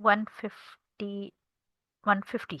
150 150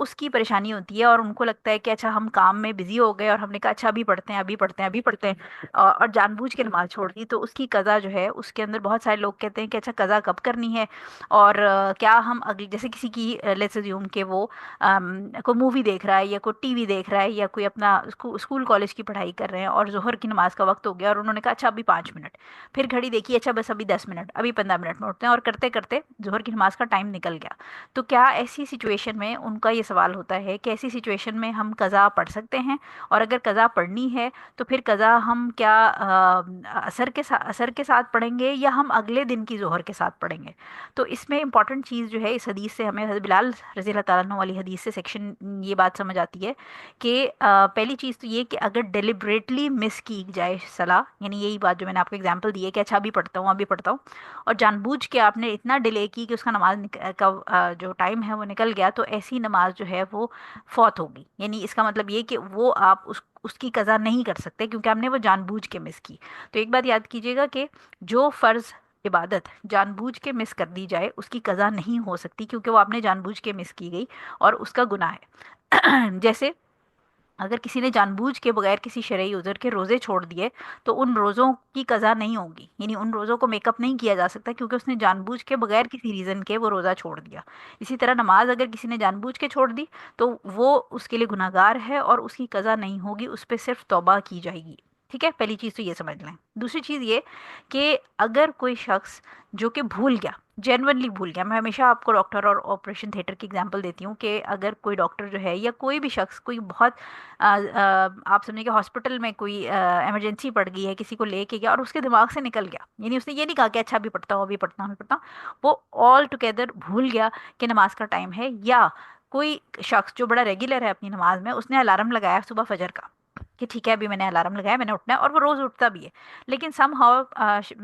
اس کی پریشانی ہوتی ہے اور ان کو لگتا ہے کہ اچھا ہم کام میں بزی ہو گئے اور ہم نے کہا اچھا ابھی پڑھتے ہیں ابھی پڑھتے ہیں ابھی پڑھتے ہیں، اور جان بوجھ کے نماز چھوڑ دی، تو اس کی قضا جو ہے اس کے اندر بہت سارے لوگ کہتے ہیں کہ اچھا قضا کب کرنی ہے، اور کیا ہم اگلی جیسے کسی کی لیٹس اسیوم کہ وہ کوئی مووی دیکھ رہا ہے یا کوئی ٹی وی دیکھ رہا ہے یا کوئی اپنا اسکول کالج کی پڑھائی کر رہے ہیں اور ظہر کی نماز کا وقت ہو گیا اور انہوں نے کہا اچھا ابھی 5 منٹ، پھر گھڑی دیکھی اچھا بس ابھی 10 منٹ، ابھی 15 منٹ میں اٹھتے ہیں اور کرتے کرتے ظہر کی نماز کا ٹائم نکل گیا، تو کیا ایسی سچویشن میں ان کا یہ سوال ہوتا ہے کہ ایسی سچویشن میں ہم قضا پڑھ سکتے ہیں، اور اگر قضا پڑھنی ہے تو پھر قضا ہم کیا اثر کے ساتھ پڑھیں گے یا ہم اگلے دن کی ظہر کے ساتھ پڑھیں گے؟ تو اس میں امپورٹنٹ چیز جو ہے اس حدیث سے ہمیں حضرت بلال رضی اللہ تعالیٰ عنہ والی حدیث سے سیکشن یہ بات سمجھ آتی ہے کہ پہلی چیز تو یہ کہ اگر ڈیلیبریٹلی مس کی جائے صلاح، یعنی یہی بات جو میں نے آپ کو اگزامپل دی ہے کہ اچھا ابھی پڑھتا ہوں ابھی پڑھتا ہوں، اور جان بوجھ کے آپ نے اتنا ڈیلے کی کہ اس کا نماز کا جو ٹائم ہے وہ نکل گیا، تو ایسی نماز جو ہے وہ فوت ہوگی، یعنی اس کا مطلب یہ کہ وہ آپ اس کی قضا نہیں کر سکتے کیونکہ آپ نے وہ جان بوجھ کے مس کی۔ تو ایک بات یاد کیجیے گا کہ جو فرض عبادت جان بوجھ کے مس کر دی جائے اس کی قضا نہیں ہو سکتی کیونکہ وہ آپ نے جان بوجھ کے مس کی گئی اور اس کا گناہ ہے جیسے اگر کسی نے جان بوجھ کے بغیر کسی شرعی عذر کے روزے چھوڑ دیے تو ان روزوں کی قضا نہیں ہوگی، یعنی ان روزوں کو میک اپ نہیں کیا جا سکتا کیونکہ اس نے جان بوجھ کے بغیر کسی ریزن کے وہ روزہ چھوڑ دیا۔ اسی طرح نماز اگر کسی نے جان بوجھ کے چھوڑ دی تو وہ اس کے لیے گناہ گار ہے اور اس کی قضا نہیں ہوگی، اس پہ صرف توبہ کی جائے گی۔ ٹھیک ہے، پہلی چیز تو یہ سمجھ لیں۔ دوسری چیز یہ کہ اگر کوئی شخص جو کہ بھول گیا، جینورلی بھول گیا، میں ہمیشہ آپ کو ڈاکٹر اور آپریشن تھیٹر کی اگزامپل دیتی ہوں کہ اگر کوئی ڈاکٹر جو ہے یا کوئی بھی شخص کوئی بہت آپ سمجھیں کہ ہاسپٹل میں کوئی ایمرجنسی پڑ گئی ہے، کسی کو لے کے گیا اور اس کے دماغ سے نکل گیا، یعنی اس نے یہ نہیں کہا کہ اچھا ابھی پڑھتا ہوں ابھی پڑھتا ہوں ابھی پڑھتا ہوں، وہ آل ٹوگیدر بھول گیا کہ نماز کا ٹائم ہے، یا کوئی شخص جو بڑا ریگولر ہے اپنی نماز میں، اس نے الارم لگایا صبح فجر کا کہ ٹھیک ہے ابھی میں نے الارم لگایا میں نے اٹھنا ہے، اور وہ روز اٹھتا بھی ہے، لیکن سم ہاؤ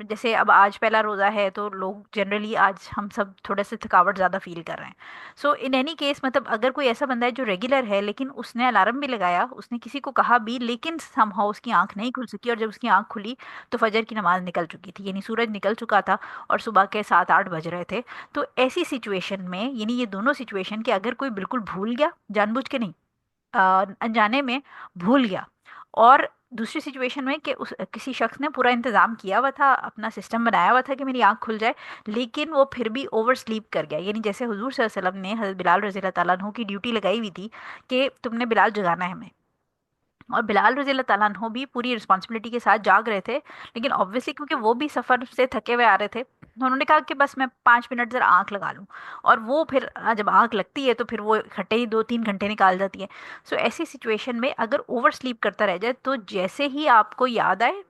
جیسے اب آج پہلا روزہ ہے تو لوگ جنرلی آج ہم سب تھوڑے سے تھکاوٹ زیادہ فیل کر رہے ہیں، سو ان اینی کیس مطلب اگر کوئی ایسا بندہ ہے جو ریگولر ہے لیکن اس نے الارم بھی لگایا، اس نے کسی کو کہا بھی، لیکن سم ہاؤ اس کی آنکھ نہیں کھل سکی، اور جب اس کی آنکھ کھلی تو فجر کی نماز نکل چکی تھی، یعنی سورج نکل چکا تھا اور صبح کے 7-8 بج رہے تھے، تو ایسی سچویشن میں یعنی یہ دونوں سچویشن کہ اگر کوئی بالکل بھول گیا جان بوجھ کے نہیں، انجانے میں بھول گیا، اور دوسری سچویشن میں کہ کسی شخص نے پورا انتظام کیا ہوا تھا، اپنا سسٹم بنایا ہوا تھا کہ میری آنکھ کھل جائے، لیکن وہ پھر بھی اوور سلیپ کر گیا، یعنی جیسے حضور صلی اللہ علیہ وسلم نے حضرت بلال رضی اللہ تعالیٰ عنہ کی ڈیوٹی لگائی ہوئی تھی کہ تم نے بلال جگانا ہے ہمیں، اور بلال رضی اللہ تعالیٰ عنہ بھی پوری رسپانسبلٹی کے ساتھ جاگ رہے تھے، لیکن آبویسلی کیونکہ وہ بھی سفر سے تھکے ہوئے آ رہے تھے، انہوں نے کہا کہ بس میں 5 منٹ ذرا آنکھ لگا لوں، اور وہ پھر جب آنکھ لگتی ہے تو پھر وہ اکٹھے ہی 2-3 گھنٹے نکال جاتی ہے۔ سو ایسی سچویشن میں اگر اوور سلیپ کرتا رہ جائے تو جیسے ہی آپ کو یاد آئے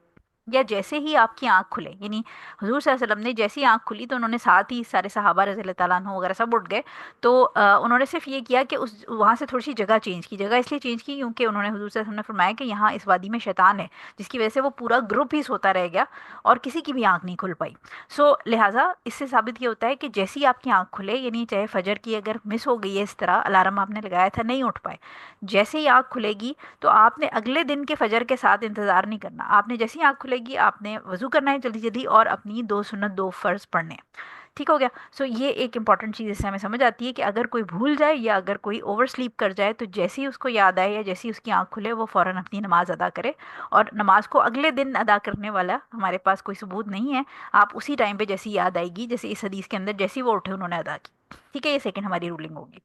یا جیسے ہی آپ کی آنکھ کھلے، یعنی حضور صلی اللہ علیہ وسلم نے جیسی آنکھ کھلی تو انہوں نے ساتھ ہی سارے صحابہ رضی اللہ تعالیٰ عنہ وغیرہ سب اٹھ گئے، تو انہوں نے صرف یہ کیا کہ اس وہاں سے تھوڑی سی جگہ چینج کی، جگہ اس لیے چینج کی کیونکہ انہوں نے حضور صلی اللہ علیہ وسلم نے فرمایا کہ یہاں اس وادی میں شیطان ہے، جس کی وجہ سے وہ پورا گروپ ہی سوتا رہ گیا اور کسی کی بھی آنکھ نہیں کھل پائی۔ سو لہٰذا اس سے ثابت یہ ہوتا ہے کہ جیسی آپ کی آنکھ کھلے، یعنی چاہے فجر کی اگر مس ہو گئی ہے، اس طرح الارم آپ نے لگایا تھا نہیں اٹھ پائے، جیسے ہی آنکھ کھلے گی تو آپ نے اگلے دن کے فجر کے ساتھ انتظار نہیں کرنا، آپ نے جیسی آنکھ کھلے گی آپ نے وضو کرنا ہے جلدی جلدی اور اپنی 2 سنت 2 فرض پڑھنے ہیں۔ ٹھیک ہو گیا؟ سو یہ ایک امپورٹنٹ چیز اس سے ہمیں سمجھ آتی ہے کہ اگر کوئی بھول جائے یا اگر کوئی اوور سلیپ کر جائے تو جیسے ہی اس کو یاد آئے یا جیسی اس کی آنکھ کھلے وہ فوراً اپنی نماز ادا کرے، اور نماز کو اگلے دن ادا کرنے والا ہمارے پاس کوئی ثبوت نہیں ہے، آپ اسی ٹائم پہ جیسی یاد آئے گی جیسے اس حدیث کے اندر جیسی وہ اٹھے انہوں نے ادا کی۔ ٹھیک ہے، یہ سیکنڈ ہماری رولنگ ہوگی۔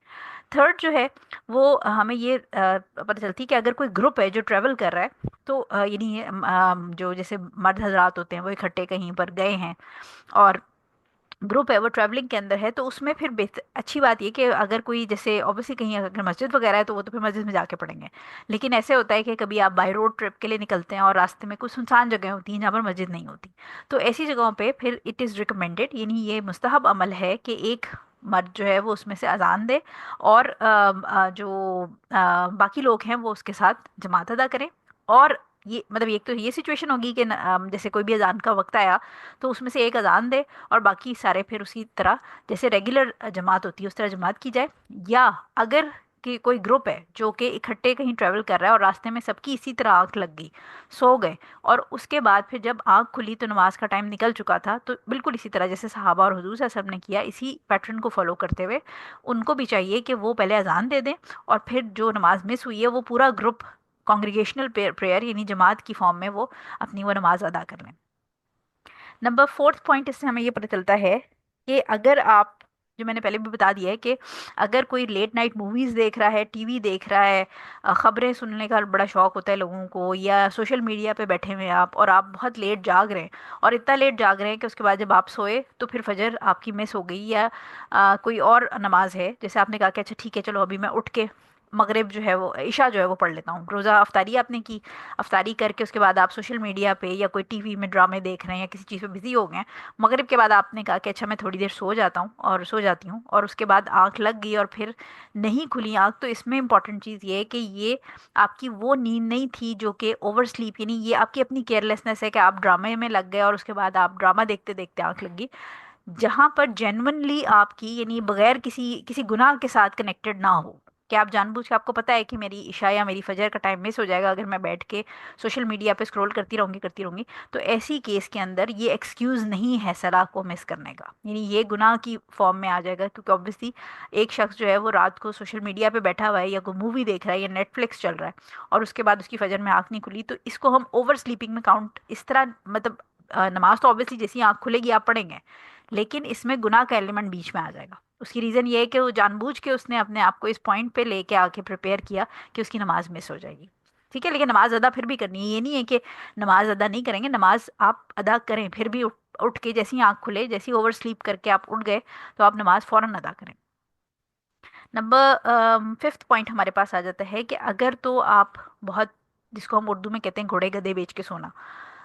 تھرڈ جو ہے وہ ہمیں یہ پتہ چلتی ہے کہ اگر کوئی گروپ ہے جو ٹریول کر رہا ہے تو یعنی جو جیسے مرد حضرات ہوتے ہیں وہ اکٹھے کہیں پر گئے ہیں اور گروپ ہے وہ ٹریولنگ کے اندر ہے، تو اس میں پھر اچھی بات یہ کہ اگر کوئی جیسے اوبیسلی کہیں اگر مسجد وغیرہ ہے تو وہ تو پھر مسجد میں جا کے پڑھیں گے، لیکن ایسے ہوتا ہے کہ کبھی آپ بائی روڈ ٹرپ کے لیے نکلتے ہیں اور راستے میں کچھ سنسان جگہیں ہوتی ہیں جہاں پر مسجد نہیں ہوتی، تو ایسی جگہوں پہ پھر اٹ از ریکمینڈیڈ، یعنی یہ مستحب عمل ہے کہ ایک مرد جو ہے وہ اس میں سے اذان دے اور جو باقی لوگ ہیں وہ اس کے ساتھ جماعت ادا کریں، اور یہ مطلب ایک تو یہ سچویشن ہوگی کہ جیسے کوئی بھی اذان کا وقت آیا تو اس میں سے ایک اذان دے اور باقی سارے پھر اسی طرح جیسے ریگولر جماعت ہوتی ہے اس طرح جماعت کی جائے، یا اگر کہ کوئی گروپ ہے جو کہ اکٹھے کہیں ٹریول کر رہا ہے اور راستے میں سب کی اسی طرح آنکھ لگ گئی، سو گئے، اور اس کے بعد پھر جب آنکھ کھلی تو نماز کا ٹائم نکل چکا تھا، تو بالکل اسی طرح جیسے صحابہ اور حضور صلی اللہ علیہ وسلم نے کیا، اسی پیٹرن کو فالو کرتے ہوئے ان کو بھی چاہیے کہ وہ پہلے اذان دے دیں، اور پھر جو نماز مس ہوئی ہے وہ پورا گروپ کانگریگیشنل پریئر یعنی جماعت کی فارم میں وہ اپنی وہ نماز ادا کر لیں۔ نمبر فورتھ پوائنٹ اس سے ہمیں یہ پتہ چلتا ہے کہ اگر آپ، جو میں نے پہلے بھی بتا دیا ہے کہ اگر کوئی لیٹ نائٹ موویز دیکھ رہا ہے، ٹی وی دیکھ رہا ہے، خبریں سننے کا بڑا شوق ہوتا ہے لوگوں کو، یا سوشل میڈیا پہ بیٹھے ہوئے ہیں آپ اور آپ بہت لیٹ جاگ رہے ہیں، اور اتنا لیٹ جاگ رہے ہیں کہ اس کے بعد جب آپ سوئے تو پھر فجر آپ کی مس ہو گئی، یا کوئی اور نماز ہے، جیسے آپ نے کہا کہ اچھا ٹھیک ہے چلو ابھی میں اٹھ کے مغرب جو ہے وہ عشاء جو ہے وہ پڑھ لیتا ہوں، روزہ افطاری آپ نے کی، افطاری کر کے اس کے بعد آپ سوشل میڈیا پہ یا کوئی ٹی وی میں ڈرامے دیکھ رہے ہیں یا کسی چیز پہ بزی ہو گئے ہیں، مغرب کے بعد آپ نے کہا کہ اچھا میں تھوڑی دیر سو جاتا ہوں اور سو جاتی ہوں، اور اس کے بعد آنکھ لگ گئی اور پھر نہیں کھلی آنکھ، تو اس میں امپورٹنٹ چیز یہ ہے کہ یہ آپ کی وہ نیند نہیں تھی جو کہ اوور سلیپ، یعنی یہ آپ کی اپنی کیئرلیسنس ہے کہ آپ ڈرامے میں لگ گئے اور اس کے بعد آپ ڈرامہ دیکھتے دیکھتے آنکھ لگ گئی، جہاں پر جینونلی آپ کی یعنی بغیر کسی گناہ کے ساتھ کنیکٹڈ نہ ہو، کہ آپ جان بوجھ کے آپ کو پتہ ہے کہ میری عشاء یا میری فجر کا ٹائم مس ہو جائے گا اگر میں بیٹھ کے سوشل میڈیا پہ اسکرول کرتی رہوں گی، تو ایسی کیس کے اندر یہ ایکسکیوز نہیں ہے صلاح کو مس کرنے کا، یعنی یہ گناہ کی فارم میں آ جائے گا، کیونکہ obviously ایک شخص جو ہے وہ رات کو سوشل میڈیا پہ بیٹھا ہوا ہے یا کوئی مووی دیکھ رہا ہے یا نیٹ فلکس چل رہا ہے اور اس کے بعد اس کی فجر میں آنکھ نہیں کھلی، تو اس کو ہم اوور سلیپنگ میں کاؤنٹ اس طرح، مطلب نماز تو obviously جیسی آنکھ کھلے گی آپ پڑھیں گے، لیکن اس میں گناہ کا ایلیمنٹ بیچ میں آ جائے گا۔ اس کی ریزن یہ ہے کہ وہ جان بوجھ کے اس نے اپنے آپ کو اس پوائنٹ پہ لے کے آ کے پریپیئر کیا کہ اس کی نماز مس ہو جائے گی، ٹھیک ہے، لیکن نماز ادا پھر بھی کرنی ہے، یہ نہیں ہے کہ نماز ادا نہیں کریں گے، نماز آپ ادا کریں، پھر بھی اٹھ کے جیسی آنکھ کھلے، جیسی اوور سلیپ کر کے آپ اٹھ گئے تو آپ نماز فوراً ادا کریں۔ نمبر ففتھ پوائنٹ ہمارے پاس آ جاتا ہے کہ اگر تو آپ بہت، جس کو ہم اردو میں کہتے ہیں گھوڑے گدھے بیچ کے سونا،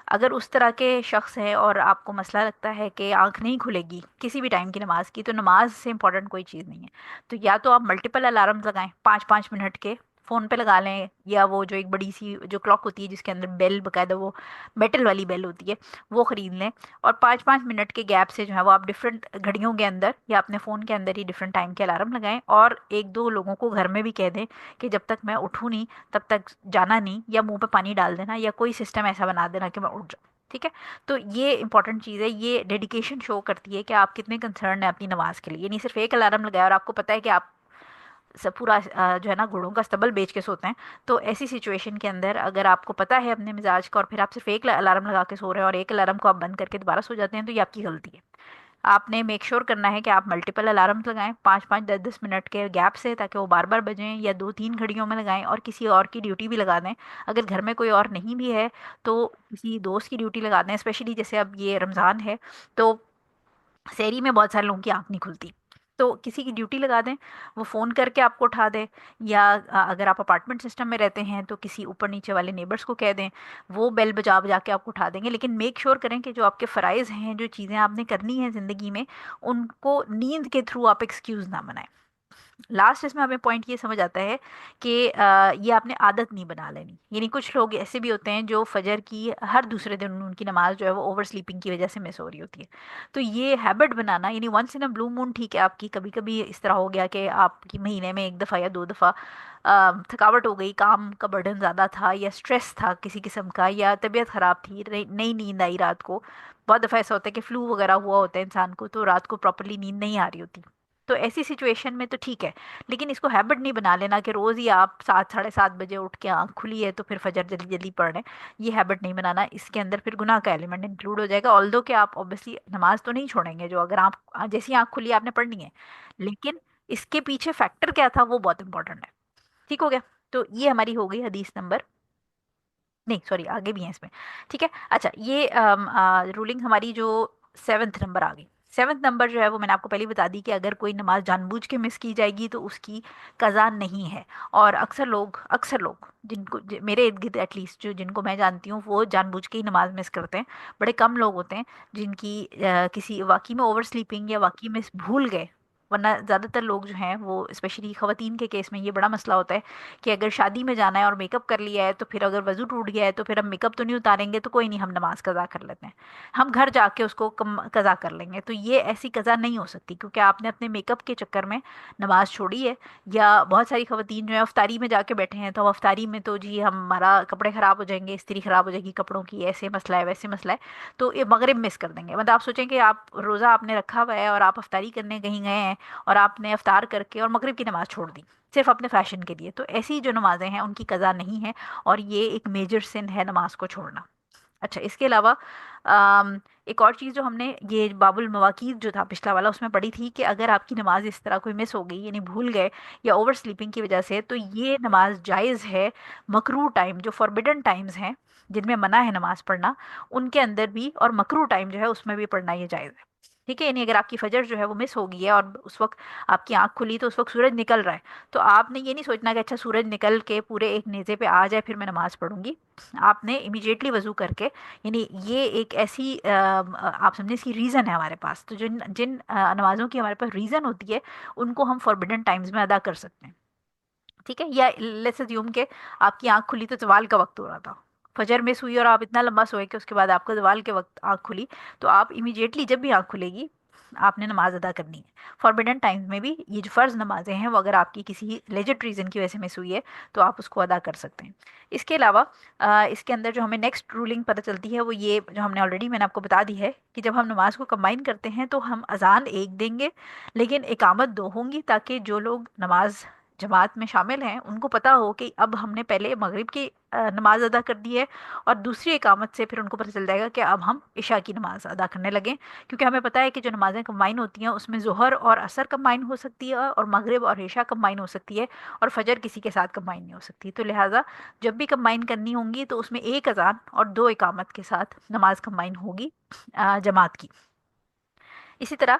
اگر اس طرح کے شخص ہیں اور آپ کو مسئلہ لگتا ہے کہ آنکھ نہیں کھلے گی کسی بھی ٹائم کی نماز کی، تو نماز سے امپورٹنٹ کوئی چیز نہیں ہے، تو یا تو آپ ملٹیپل الارم لگائیں 5 5 منٹ کے، فون پہ لگا لیں، یا وہ جو ایک بڑی سی جو کلاک ہوتی ہے جس کے اندر بیل باقاعدہ وہ میٹل والی بیل ہوتی ہے وہ خرید لیں، اور 5 5 منٹ کے گیپ سے جو ہے وہ آپ ڈفرینٹ گھڑیوں کے اندر یا اپنے فون کے اندر ہی ڈفرینٹ ٹائم کے الارم لگائیں، اور ایک دو لوگوں کو گھر میں بھی کہہ دیں کہ جب تک میں اٹھوں نہیں تب تک جانا نہیں، یا منہ پہ پانی ڈال دینا، یا کوئی سسٹم ایسا بنا دینا کہ میں اٹھ جاؤں، ٹھیک ہے۔ تو یہ امپورٹنٹ چیز ہے، یہ ڈیڈیکیشن شو کرتی ہے کہ آپ کتنے کنسرن ہیں اپنی نماز کے لیے، یعنی صرف ایک الارم لگایا اور آپ کو پتہ ہے کہ آپ سب پورا جو ہے نا گھوڑوں کا استبل بیچ کے سوتے ہیں، تو ایسی سچویشن کے اندر اگر آپ کو پتہ ہے اپنے مزاج کا اور پھر آپ صرف ایک الارم لگا کے سو رہے ہیں اور ایک الارم کو آپ بند کر کے دوبارہ سو جاتے ہیں، تو یہ آپ کی غلطی ہے۔ آپ نے میک شور کرنا ہے کہ آپ ملٹیپل الارمس لگائیں 5 5 10 10 منٹ کے گیپ سے، تاکہ وہ بار بار بجیں، یا 2 3 گھڑیوں میں لگائیں، اور کسی اور کی ڈیوٹی بھی لگا دیں، اگر گھر میں کوئی اور نہیں بھی ہے تو کسی دوست کی ڈیوٹی لگا دیں، اسپیشلی جیسے اب یہ رمضان ہے تو سحری میں بہت سارے لوگوں کی آنکھ نہیں کھلتی، تو کسی کی ڈیوٹی لگا دیں، وہ فون کر کے آپ کو اٹھا دیں، یا اگر آپ اپارٹمنٹ سسٹم میں رہتے ہیں تو کسی اوپر نیچے والے نیبرس کو کہہ دیں، وہ بیل بجا بجا کے آپ کو اٹھا دیں گے، لیکن میک شور کریں کہ جو آپ کے فرائض ہیں، جو چیزیں آپ نے کرنی ہیں زندگی میں، ان کو نیند کے تھرو آپ ایکسکیوز نہ بنائیں۔ لاسٹ اس میں ہمیں پوائنٹ یہ سمجھ آتا ہے کہ یہ آپ نے عادت نہیں بنا لینی، یعنی کچھ لوگ ایسے بھی ہوتے ہیں جو فجر کی ہر دوسرے دن ان کی نماز جو ہے وہ اوور سلیپنگ کی وجہ سے مس ہو رہی ہوتی ہے، تو یہ ہیبٹ بنانا، یعنی ونس ان اے بلو مون ٹھیک ہے، آپ کی کبھی کبھی اس طرح ہو گیا کہ آپ کی مہینے میں ایک دفعہ یا دو دفعہ تھکاوٹ ہو گئی، کام کا برڈن زیادہ تھا، یا اسٹریس تھا کسی قسم کا، یا طبیعت خراب تھی، نئی نیند آئی رات کو، بہت دفعہ ایسا ہوتا ہے کہ فلو وغیرہ ہوا ہوتا ہے انسان کو تو رات کو پراپرلی نیند نہیں آ رہی ہوتی، تو ایسی سچویشن میں تو ٹھیک ہے، لیکن اس کو ہیبٹ نہیں بنا لینا کہ روز ہی آپ 7 7:30 بجے اٹھ کے آنکھ کھلی ہے تو پھر فجر جلدی جلدی پڑھ رہے ہیں، یہ ہیبٹ نہیں بنانا، اس کے اندر پھر گناہ کا ایلیمنٹ انکلوڈ ہو جائے گا، آلدو کہ آپ اوبیسلی نماز تو نہیں چھوڑیں گے، جو اگر آپ جیسی آنکھ کھلی آپ نے پڑھنی ہے، لیکن اس کے پیچھے فیکٹر کیا تھا وہ بہت امپورٹنٹ ہے، ٹھیک ہو گیا؟ تو یہ ہماری ہو گئی حدیث نمبر، نہیں سوری آگے بھی ہیں اس میں، ٹھیک ہے، اچھا یہ رولنگ ہماری جو سیونتھ نمبر آ گئی، سیونتھ نمبر جو ہے وہ میں نے آپ کو پہلے بتا دی کہ اگر کوئی نماز جان بوجھ کے مس کی جائے گی تو اس کی قضا نہیں ہے، اور اکثر لوگ جن کو میرے ارد گرد ایٹ لیسٹ جن کو میں جانتی ہوں وہ جان بوجھ کے ہی نماز مس کرتے ہیں، بڑے کم لوگ ہوتے ہیں جن کی کسی واقعی میں اوور سلیپنگ یا واقعی میں بھول گئے ورنہ زیادہ تر لوگ جو ہیں وہ اسپیشلی خواتین کے کیس میں یہ بڑا مسئلہ ہوتا ہے کہ اگر شادی میں جانا ہے اور میک اپ کر لیا ہے تو پھر اگر وضو ٹوٹ گیا ہے تو پھر ہم میک اپ تو نہیں اتاریں گے، تو کوئی نہیں، ہم نماز قضا کر لیتے ہیں، ہم گھر جا کے اس کو قضا کر لیں گے. تو یہ ایسی قضا نہیں ہو سکتی کیونکہ آپ نے اپنے میک اپ کے چکر میں نماز چھوڑی ہے. یا بہت ساری خواتین جو ہے افطاری میں جا کے بیٹھے ہیں، تو افطاری میں تو جی ہمارا کپڑے خراب ہو جائیں گے، استری خراب ہو جائے گی کپڑوں کی، ایسے مسئلہ ہے ویسے مسئلہ ہے، تو یہ مغرب مس کر دیں گے. مطلب آپ سوچیں کہ آپ روزہ آپ نے رکھا ہوا ہے اور آپ افطاری کرنے کہیں گئے ہیں اور آپ نے افطار کر کے اور مغرب کی نماز چھوڑ دی صرف اپنے فیشن کے لیے، تو ایسی جو نمازیں ہیں ان کی قضا نہیں ہے، اور یہ ایک میجر سن ہے نماز کو چھوڑنا. اچھا، اس کے علاوہ ایک اور چیز جو ہم نے یہ باب المواقیت جو تھا پچھلا والا اس میں پڑھی تھی کہ اگر آپ کی نماز اس طرح کوئی مس ہو گئی، یعنی بھول گئے یا اوور سلیپنگ کی وجہ سے، تو یہ نماز جائز ہے. مکرو ٹائم جو فاربیڈن ٹائمز ہیں جن میں منع ہے نماز پڑھنا، ان کے اندر بھی، اور مکرو ٹائم جو ہے اس میں بھی پڑھنا یہ جائز ہے. ٹھیک ہے، یعنی اگر آپ کی فجر جو ہے وہ مس ہو گئی ہے اور اس وقت آپ کی آنکھ کھلی تو اس وقت سورج نکل رہا ہے، تو آپ نے یہ نہیں سوچنا کہ اچھا سورج نکل کے پورے ایک نیزے پہ آ جائے پھر میں نماز پڑھوں گی. آپ نے امیجیٹلی وضو کر کے، یعنی یہ ایک ایسی آپ سمجھیں اس کی ریزن ہے ہمارے پاس، تو جن جن نمازوں کی ہمارے پاس ریزن ہوتی ہے ان کو ہم فاربیڈن ٹائمز میں ادا کر سکتے ہیں. ٹھیک ہے، یا لیٹس اسیوم کہ آپ کی آنکھ کھلی تو زوال کا وقت ہو رہا تھا، فجر میں سوئی اور آپ اتنا لمبا سوئے کہ اس کے بعد آپ کو زوال کے وقت آنکھ کھلی، تو آپ امیجیٹلی جب بھی آنکھ کھلے گی آپ نے نماز ادا کرنی ہے. فاربیڈن ٹائمز میں بھی یہ جو فرض نمازیں ہیں وہ اگر آپ کی کسی لیجٹ ریزن کی وجہ سے مس ہوئی ہے تو آپ اس کو ادا کر سکتے ہیں. اس کے علاوہ اس کے اندر جو ہمیں نیکسٹ رولنگ پتہ چلتی ہے وہ یہ جو ہم نے آلریڈی میں نے آپ کو بتا دی ہے کہ جب ہم نماز کو کمبائن کرتے ہیں تو ہم اذان ایک دیں گے لیکن اقامت دو ہوں گی، تاکہ جو لوگ نماز جماعت میں شامل ہیں ان کو پتہ ہو کہ اب ہم نے پہلے مغرب کی نماز ادا کر دی ہے، اور دوسری اقامت سے پھر ان کو پتہ چل جائے گا کہ اب ہم عشاء کی نماز ادا کرنے لگیں. کیونکہ ہمیں پتہ ہے کہ جو نمازیں کمبائن ہوتی ہیں اس میں ظہر اور عصر کمبائن ہو سکتی ہے، اور مغرب اور عشاء کمبائن ہو سکتی ہے، اور فجر کسی کے ساتھ کمبائن نہیں ہو سکتی. تو لہٰذا جب بھی کمبائن کرنی ہوں گی تو اس میں ایک اذان اور دو اقامت کے ساتھ نماز کمبائن ہوگی جماعت کی. اسی طرح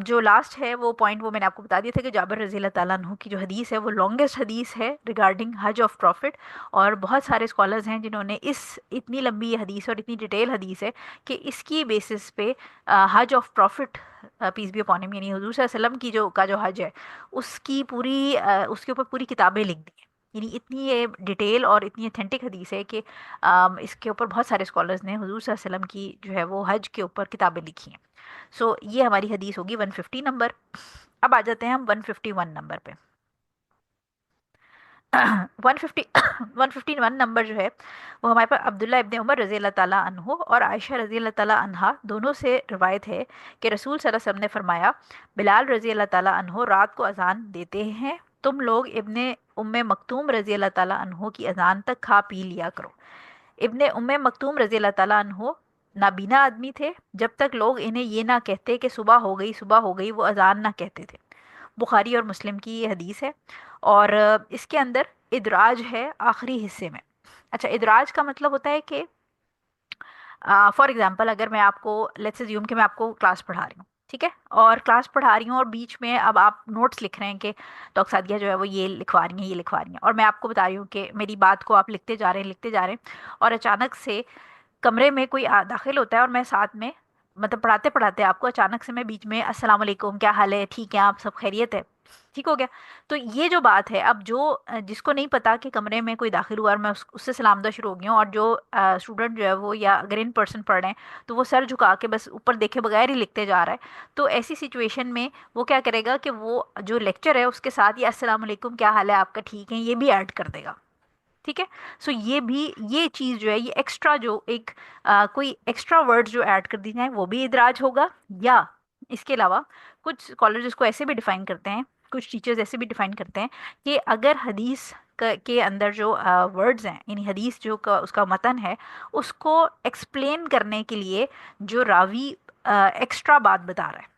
جو لاسٹ ہے وہ پوائنٹ وہ میں نے آپ کو بتا دیا تھا کہ جابر رضی اللہ تعالیٰ عنہ کی جو حدیث ہے وہ لانگیسٹ حدیث ہے ریگارڈنگ حج آف پروفٹ، اور بہت سارے اسکالرز ہیں جنہوں نے اس اتنی لمبی حدیث اور اتنی ڈیٹیل حدیث ہے کہ اس کی بیسس پہ حج of prophet peace be upon him, یعنی حضور صلی اللہ علیہ وسلم کی جو حج ہے اس کی پوری اس کے اوپر پوری کتابیں لکھ دی ہیں. یعنی اتنی یہ ڈیٹیل اور اتنی اتھینٹک حدیث ہے کہ اس کے اوپر بہت سارے اسکالرز نے حضور صلی اللہ علیہ وسلم کی جو ہے وہ حج کے اوپر کتابیں لکھی ہیں. سو یہ ہماری حدیث ہوگی 150 نمبر. اب آ جاتے ہیں ہم 151 نمبر پہ. 150 151 نمبر جو ہے وہ ہمارے پاس عبداللہ ابن عمر رضی اللہ تعالیٰ عنہ اور عائشہ رضی اللہ تعالیٰ عنہا دونوں سے روایت ہے کہ رسول صلی اللہ علیہ وسلم نے فرمایا، بلال رضی اللہ تعالیٰ عنہ رات کو اذان دیتے ہیں، تم لوگ ابن ام مکتوم رضی اللہ تعالیٰ عنہ کی اذان تک کھا پی لیا کرو. ابن ام مکتوم رضی اللہ تعالیٰ عنہ نابینا آدمی تھے، جب تک لوگ انہیں یہ نہ کہتے کہ صبح ہو گئی صبح ہو گئی وہ اذان نہ کہتے تھے. بخاری اور مسلم کی یہ حدیث ہے، اور اس کے اندر ادراج ہے آخری حصے میں. اچھا، ادراج کا مطلب ہوتا ہے کہ فار ایگزامپل اگر میں آپ کو لیٹس اسیوم کہ میں آپ کو کلاس پڑھا رہی ہوں، ٹھیک ہے، اور کلاس پڑھا رہی ہوں اور بیچ میں اب آپ نوٹس لکھ رہے ہیں کہ ڈاکٹر سعدیہ جو ہے وہ یہ لکھوا رہی ہیں یہ لکھوا رہی ہیں، اور میں آپ کو بتا رہی ہوں کہ میری بات کو آپ لکھتے جا رہے ہیں لکھتے جا رہے ہیں، اور اچانک سے کمرے میں کوئی داخل ہوتا ہے اور میں ساتھ میں مطلب پڑھاتے پڑھاتے آپ کو اچانک سے میں بیچ میں السلام علیکم کیا حال ہے ٹھیک ہے آپ سب خیریت ہے، ٹھیک ہو گیا. تو یہ جو بات ہے، اب جو جس کو نہیں پتا کہ کمرے میں کوئی داخل ہوا اور میں اس سے سلام دعا شروع ہو گئی ہوں، اور جو اسٹوڈنٹ جو ہے وہ یا اگر ان پرسن پڑھ رہے ہیں تو وہ سر جھکا کے بس اوپر دیکھے بغیر ہی لکھتے جا رہا ہے، تو ایسی سچویشن میں وہ کیا کرے گا کہ وہ جو لیکچر ہے اس کے ساتھ یہ السلام علیکم کیا حال ہے آپ کا ٹھیک ہے یہ بھی ایڈ کر دے گا. ٹھیک ہے، سو یہ بھی یہ چیز جو ہے یہ ایکسٹرا جو ایک کوئی ایکسٹرا ورڈ جو ایڈ کر دی جائیں وہ بھی ادراج ہوگا. یا اس کے علاوہ کچھ اسکالرز اس کو ایسے بھی ڈیفائن کرتے ہیں، کچھ ٹیچرز ایسے بھی ڈیفائن کرتے ہیں کہ اگر حدیث کے اندر جو ورڈز ہیں، یعنی حدیث جو اس کا متن ہے اس کو ایکسپلین کرنے کے لیے جو راوی ایکسٹرا بات بتا رہا ہے،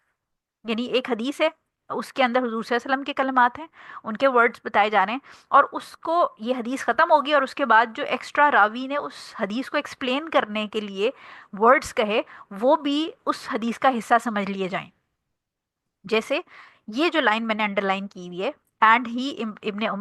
یعنی ایک حدیث ہے اس کے اندر حضور صلی اللہ علیہ وسلم کے کلمات ہیں، ان کے ورڈز بتائے جا رہے ہیں، اور اس کو یہ حدیث ختم ہوگی اور اس کے بعد جو ایکسٹرا راوی نے اس حدیث کو ایکسپلین کرنے کے لیے ورڈز کہے وہ بھی اس حدیث کا حصہ سمجھ لیے جائیں. جیسے یہ جو لائن میں نے انڈر لائن کی ہوئی ہے، and he ibn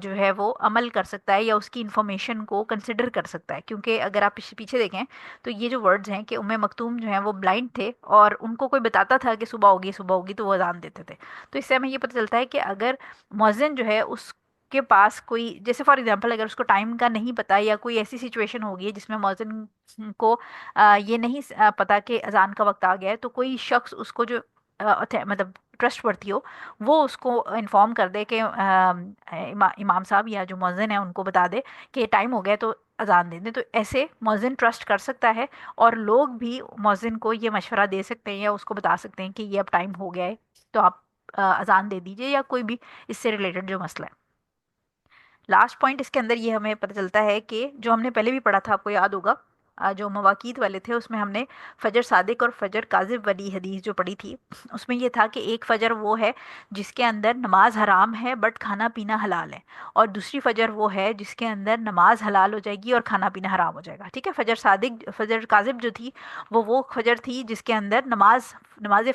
جو ہے وہ عمل کر سکتا ہے یا اس کی انفارمیشن کو کنسیڈر کر سکتا ہے. کیونکہ اگر آپ پیچھے دیکھیں تو یہ جو ورڈز ہیں کہ مکتوم جو ہیں وہ بلائنڈ تھے, اور ان کو کوئی بتاتا تھا کہ صبح ہوگی صبح ہوگی تو وہ اذان دیتے تھے. تو اس سے ہمیں یہ پتہ چلتا ہے کہ اگر مؤذن جو ہے اس کے پاس کوئی, جیسے فار ایگزامپل اگر اس کو ٹائم کا نہیں پتا, یا کوئی ایسی سچویشن ہوگی ہے جس میں مؤذن کو یہ نہیں پتا کہ اذان کا وقت آ گیا ہے, تو کوئی شخص اس کو جو مطلب ٹرسٹ ورتھی ہو, وہ اس کو انفارم کر دے کہ امام صاحب یا جو مؤذن ہے ان کو بتا دے کہ ٹائم ہو گیا تو اذان دے دیں. تو ایسے مؤذن ٹرسٹ کر سکتا ہے, اور لوگ بھی مؤذن کو یہ مشورہ دے سکتے ہیں یا اس کو بتا سکتے ہیں کہ یہ اب ٹائم ہو گیا ہے تو آپ اذان دے دیجئے, یا کوئی بھی اس سے ریلیٹڈ جو مسئلہ ہے. لاسٹ پوائنٹ اس کے اندر یہ ہمیں پتہ چلتا ہے کہ جو ہم نے پہلے بھی پڑھا تھا, آپ کو یاد ہوگا, جو مواقیت والے تھے اس میں ہم نے فجر صادق اور فجر کاذب والی حدیث جو پڑھی تھی, اس میں یہ تھا کہ ایک فجر وہ ہے جس کے اندر نماز حرام ہے بٹ کھانا پینا حلال ہے, اور دوسری فجر وہ ہے جس کے اندر نماز حلال ہو جائے گی اور کھانا پینا حرام ہو جائے گا. ٹھیک ہے, فجر کاذب جو تھی وہ فجر تھی جس کے اندر نماز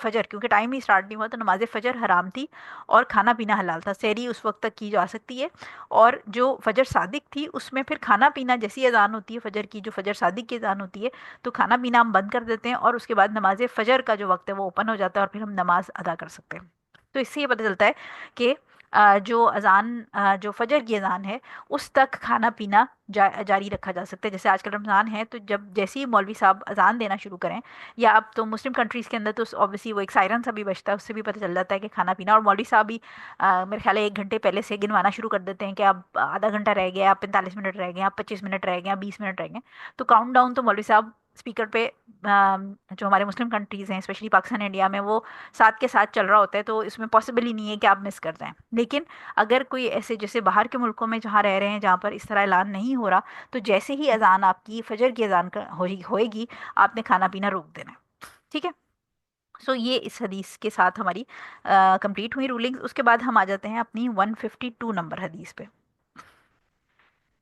فجر, کیونکہ ٹائم ہی اسٹارٹ نہیں ہوا تو نماز فجر حرام تھی اور کھانا پینا حلال تھا, سحری اس وقت تک کی جا سکتی ہے. اور جو فجر صادق تھی اس میں پھر کھانا پینا, جیسی اذان ہوتی ہے فجر کی, جو فجر صادق کی اذان ہوتی ہے تو کھانا پینا ہم بند کر دیتے ہیں, اور اس کے بعد نماز فجر کا جو وقت ہے وہ اوپن ہو جاتا ہے, اور پھر ہم نماز ادا کر سکتے ہیں. تو اس سے یہ پتہ چلتا ہے کہ جو اذان, جو فجر کی اذان ہے اس تک کھانا پینا جاری رکھا جا سکتا ہے. جیسے آج کل رمضان ہے تو جب جیسے ہی مولوی صاحب اذان دینا شروع کریں, یا اب تو مسلم کنٹریز کے اندر تو اوبیسلی وہ ایک سائرن سا بھی بجتا ہے, اس سے بھی پتہ چل جاتا ہے کہ کھانا پینا, اور مولوی صاحب بھی میرے خیال ہے 1 گھنٹے پہلے سے گنوانا شروع کر دیتے ہیں کہ اب آدھا گھنٹہ رہ گیا, اب 45 منٹ رہ گئے, اب 25 منٹ رہ گئے, اب 20 منٹ رہ گئے. تو کاؤنٹ ڈاؤن تو مولوی صاحب اسپیکر پہ, جو ہمارے مسلم کنٹریز ہیں اسپیشلی پاکستان انڈیا میں, وہ ساتھ کے ساتھ چل رہا ہوتا ہے, تو اس میں پاسبل ہی نہیں ہے کہ آپ مس کر جائیں. لیکن اگر کوئی ایسے جیسے باہر کے ملکوں میں جہاں رہ رہے ہیں جہاں پر اس طرح اعلان نہیں ہو رہا, تو جیسے ہی اذان آپ کی فجر کی اذان ہوئے گی آپ نے کھانا پینا روک دینا ہے. ٹھیک ہے, سو یہ اس حدیث کے ساتھ ہماری کمپلیٹ ہوئی رولنگز. اس کے بعد ہم آ جاتے ہیں اپنی 152 نمبر حدیث پہ.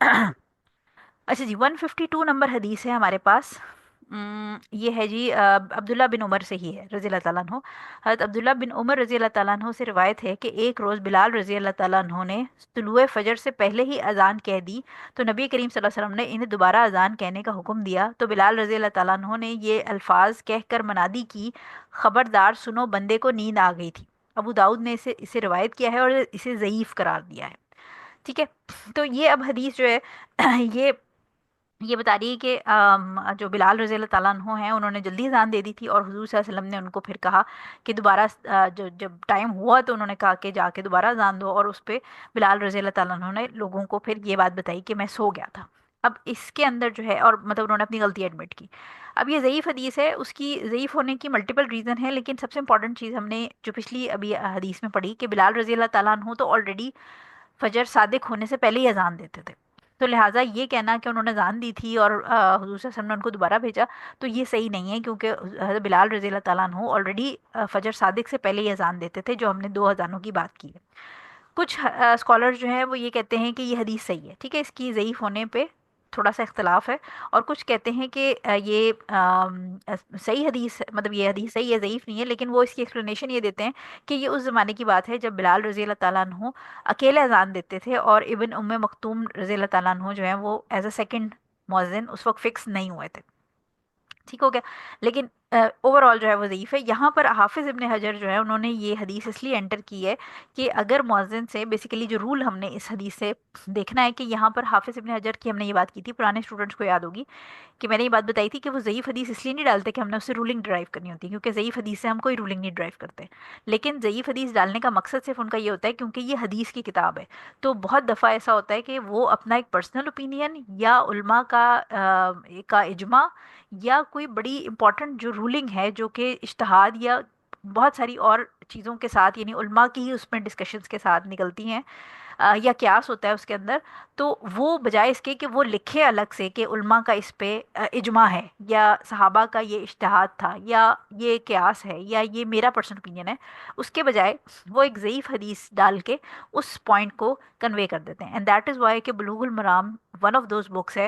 اچھا جی, 152 نمبر حدیث ہے ہمارے پاس. یہ ہے جی عبداللہ بن عمر سے ہی ہے رضی اللہ تعالیٰ عنہ. حضرت عبداللہ بن عمر رضی اللہ تعالیٰ عنہ سے روایت ہے کہ ایک روز بلال رضی اللہ تعالیٰ عنہ نے طلوع فجر سے پہلے ہی اذان کہہ دی, تو نبی کریم صلی اللہ علیہ وسلم نے انہیں دوبارہ اذان کہنے کا حکم دیا. تو بلال رضی اللہ تعالیٰ عنہ نے یہ الفاظ کہہ کر منادی کی, خبردار سنو بندے کو نیند آ گئی تھی. ابو داؤد نے اسے روایت کیا ہے اور اسے ضعیف قرار دیا ہے. ٹھیک ہے, تو یہ اب حدیث جو ہے یہ بتا رہی ہے کہ جو بلال رضی اللہ تعالیٰ عنہ ہیں انہوں نے جلدی اذان دے دی تھی, اور حضور صلی اللہ علیہ وسلم نے ان کو پھر کہا کہ دوبارہ جب ٹائم ہوا تو انہوں نے کہا کہ جا کے دوبارہ اذان دو, اور اس پہ بلال رضی اللہ تعالیٰ عنہ نے لوگوں کو پھر یہ بات بتائی کہ میں سو گیا تھا. اب اس کے اندر جو ہے, اور مطلب انہوں نے اپنی غلطی ایڈمٹ کی. اب یہ ضعیف حدیث ہے, اس کی ضعیف ہونے کی ملٹیپل ریزن ہے, لیکن سب سے امپورٹنٹ چیز ہم نے جو پچھلی ابھی حدیث میں پڑھی کہ بلال رضی اللہ تعالیٰ عنہ تو آلریڈی فجر صادق ہونے سے پہلے ہی اذان دیتے تھے, تو لہٰذا یہ کہنا کہ انہوں نے اذان دی تھی اور حضور صلی اللہ علیہ وسلم نے ان کو دوبارہ بھیجا, تو یہ صحیح نہیں ہے, کیونکہ حضرت بلال رضی اللہ تعالیٰ عنہ آلریڈی فجر صادق سے پہلے ہی اذان دیتے تھے, جو ہم نے 2 اذانوں کی بات کی ہے. کچھ اسکالر جو ہیں وہ یہ کہتے ہیں کہ یہ حدیث صحیح ہے. ٹھیک ہے, اس کی ضعیف ہونے پہ تھوڑا سا اختلاف ہے, اور کچھ کہتے ہیں کہ یہ صحیح حدیث, مطلب یہ حدیث صحیح ہے, ضعیف نہیں ہے, لیکن وہ اس کی ایکسپلینیشن یہ دیتے ہیں کہ یہ اس زمانے کی بات ہے جب بلال رضی اللہ تعالیٰ عنہ اکیلے اذان دیتے تھے, اور ابن مکتوم رضی اللہ تعالیٰ عنہ جو ہیں وہ ایز اے سیکنڈ مؤذن اس وقت فکس نہیں ہوئے تھے. ٹھیک ہو گیا, لیکن اوور آل جو ہے وہ ضعیف ہے. یہاں پر حافظ ابن حجر جو ہے انہوں نے یہ حدیث اس لیے انٹر کی ہے کہ اگر مؤذن سے بیسیکلی جو رول ہم نے اس حدیث سے دیکھنا ہے, کہ یہاں پر حافظ ابن حجر کی ہم نے یہ بات کی تھی, پرانے اسٹوڈنٹس کو یاد ہوگی کہ میں نے یہ بات بتائی تھی کہ وہ ضعیف حدیث اس لیے نہیں ڈالتے کہ ہم نے اس سے رولنگ ڈرائیو کرنی ہوتی, کیونکہ ضعیف حدیث سے ہم کوئی رولنگ نہیں ڈرائیو کرتے. لیکن ضعیف حدیث ڈالنے کا مقصد صرف ان کا یہ ہوتا ہے کیونکہ یہ حدیث کی کتاب ہے. تو بہت دفعہ ایسا ہوتا ہے کہ وہ اپنا ایک پرسنل اوپینین یا علماء کا اجماع یا کوئی بڑی امپورٹنٹ جو رولنگ ہے جو کہ اجتہاد یا بہت ساری اور چیزوں کے ساتھ, یعنی علماء کی ہی اس میں ڈسکشنز کے ساتھ نکلتی ہیں, یا قیاس ہوتا ہے اس کے اندر, تو وہ بجائے اس کے کہ وہ لکھے الگ سے کہ علماء کا اس پہ اجماع ہے, یا صحابہ کا یہ اجتہاد تھا, یا یہ قیاس ہے, یا یہ میرا پرسنل اوپینین ہے, اس کے بجائے وہ ایک ضعیف حدیث ڈال کے اس پوائنٹ کو کنوے کر دیتے ہیں. اینڈ دیٹ از وائی کہ بلوغ المرام ون آف دوز بکس ہے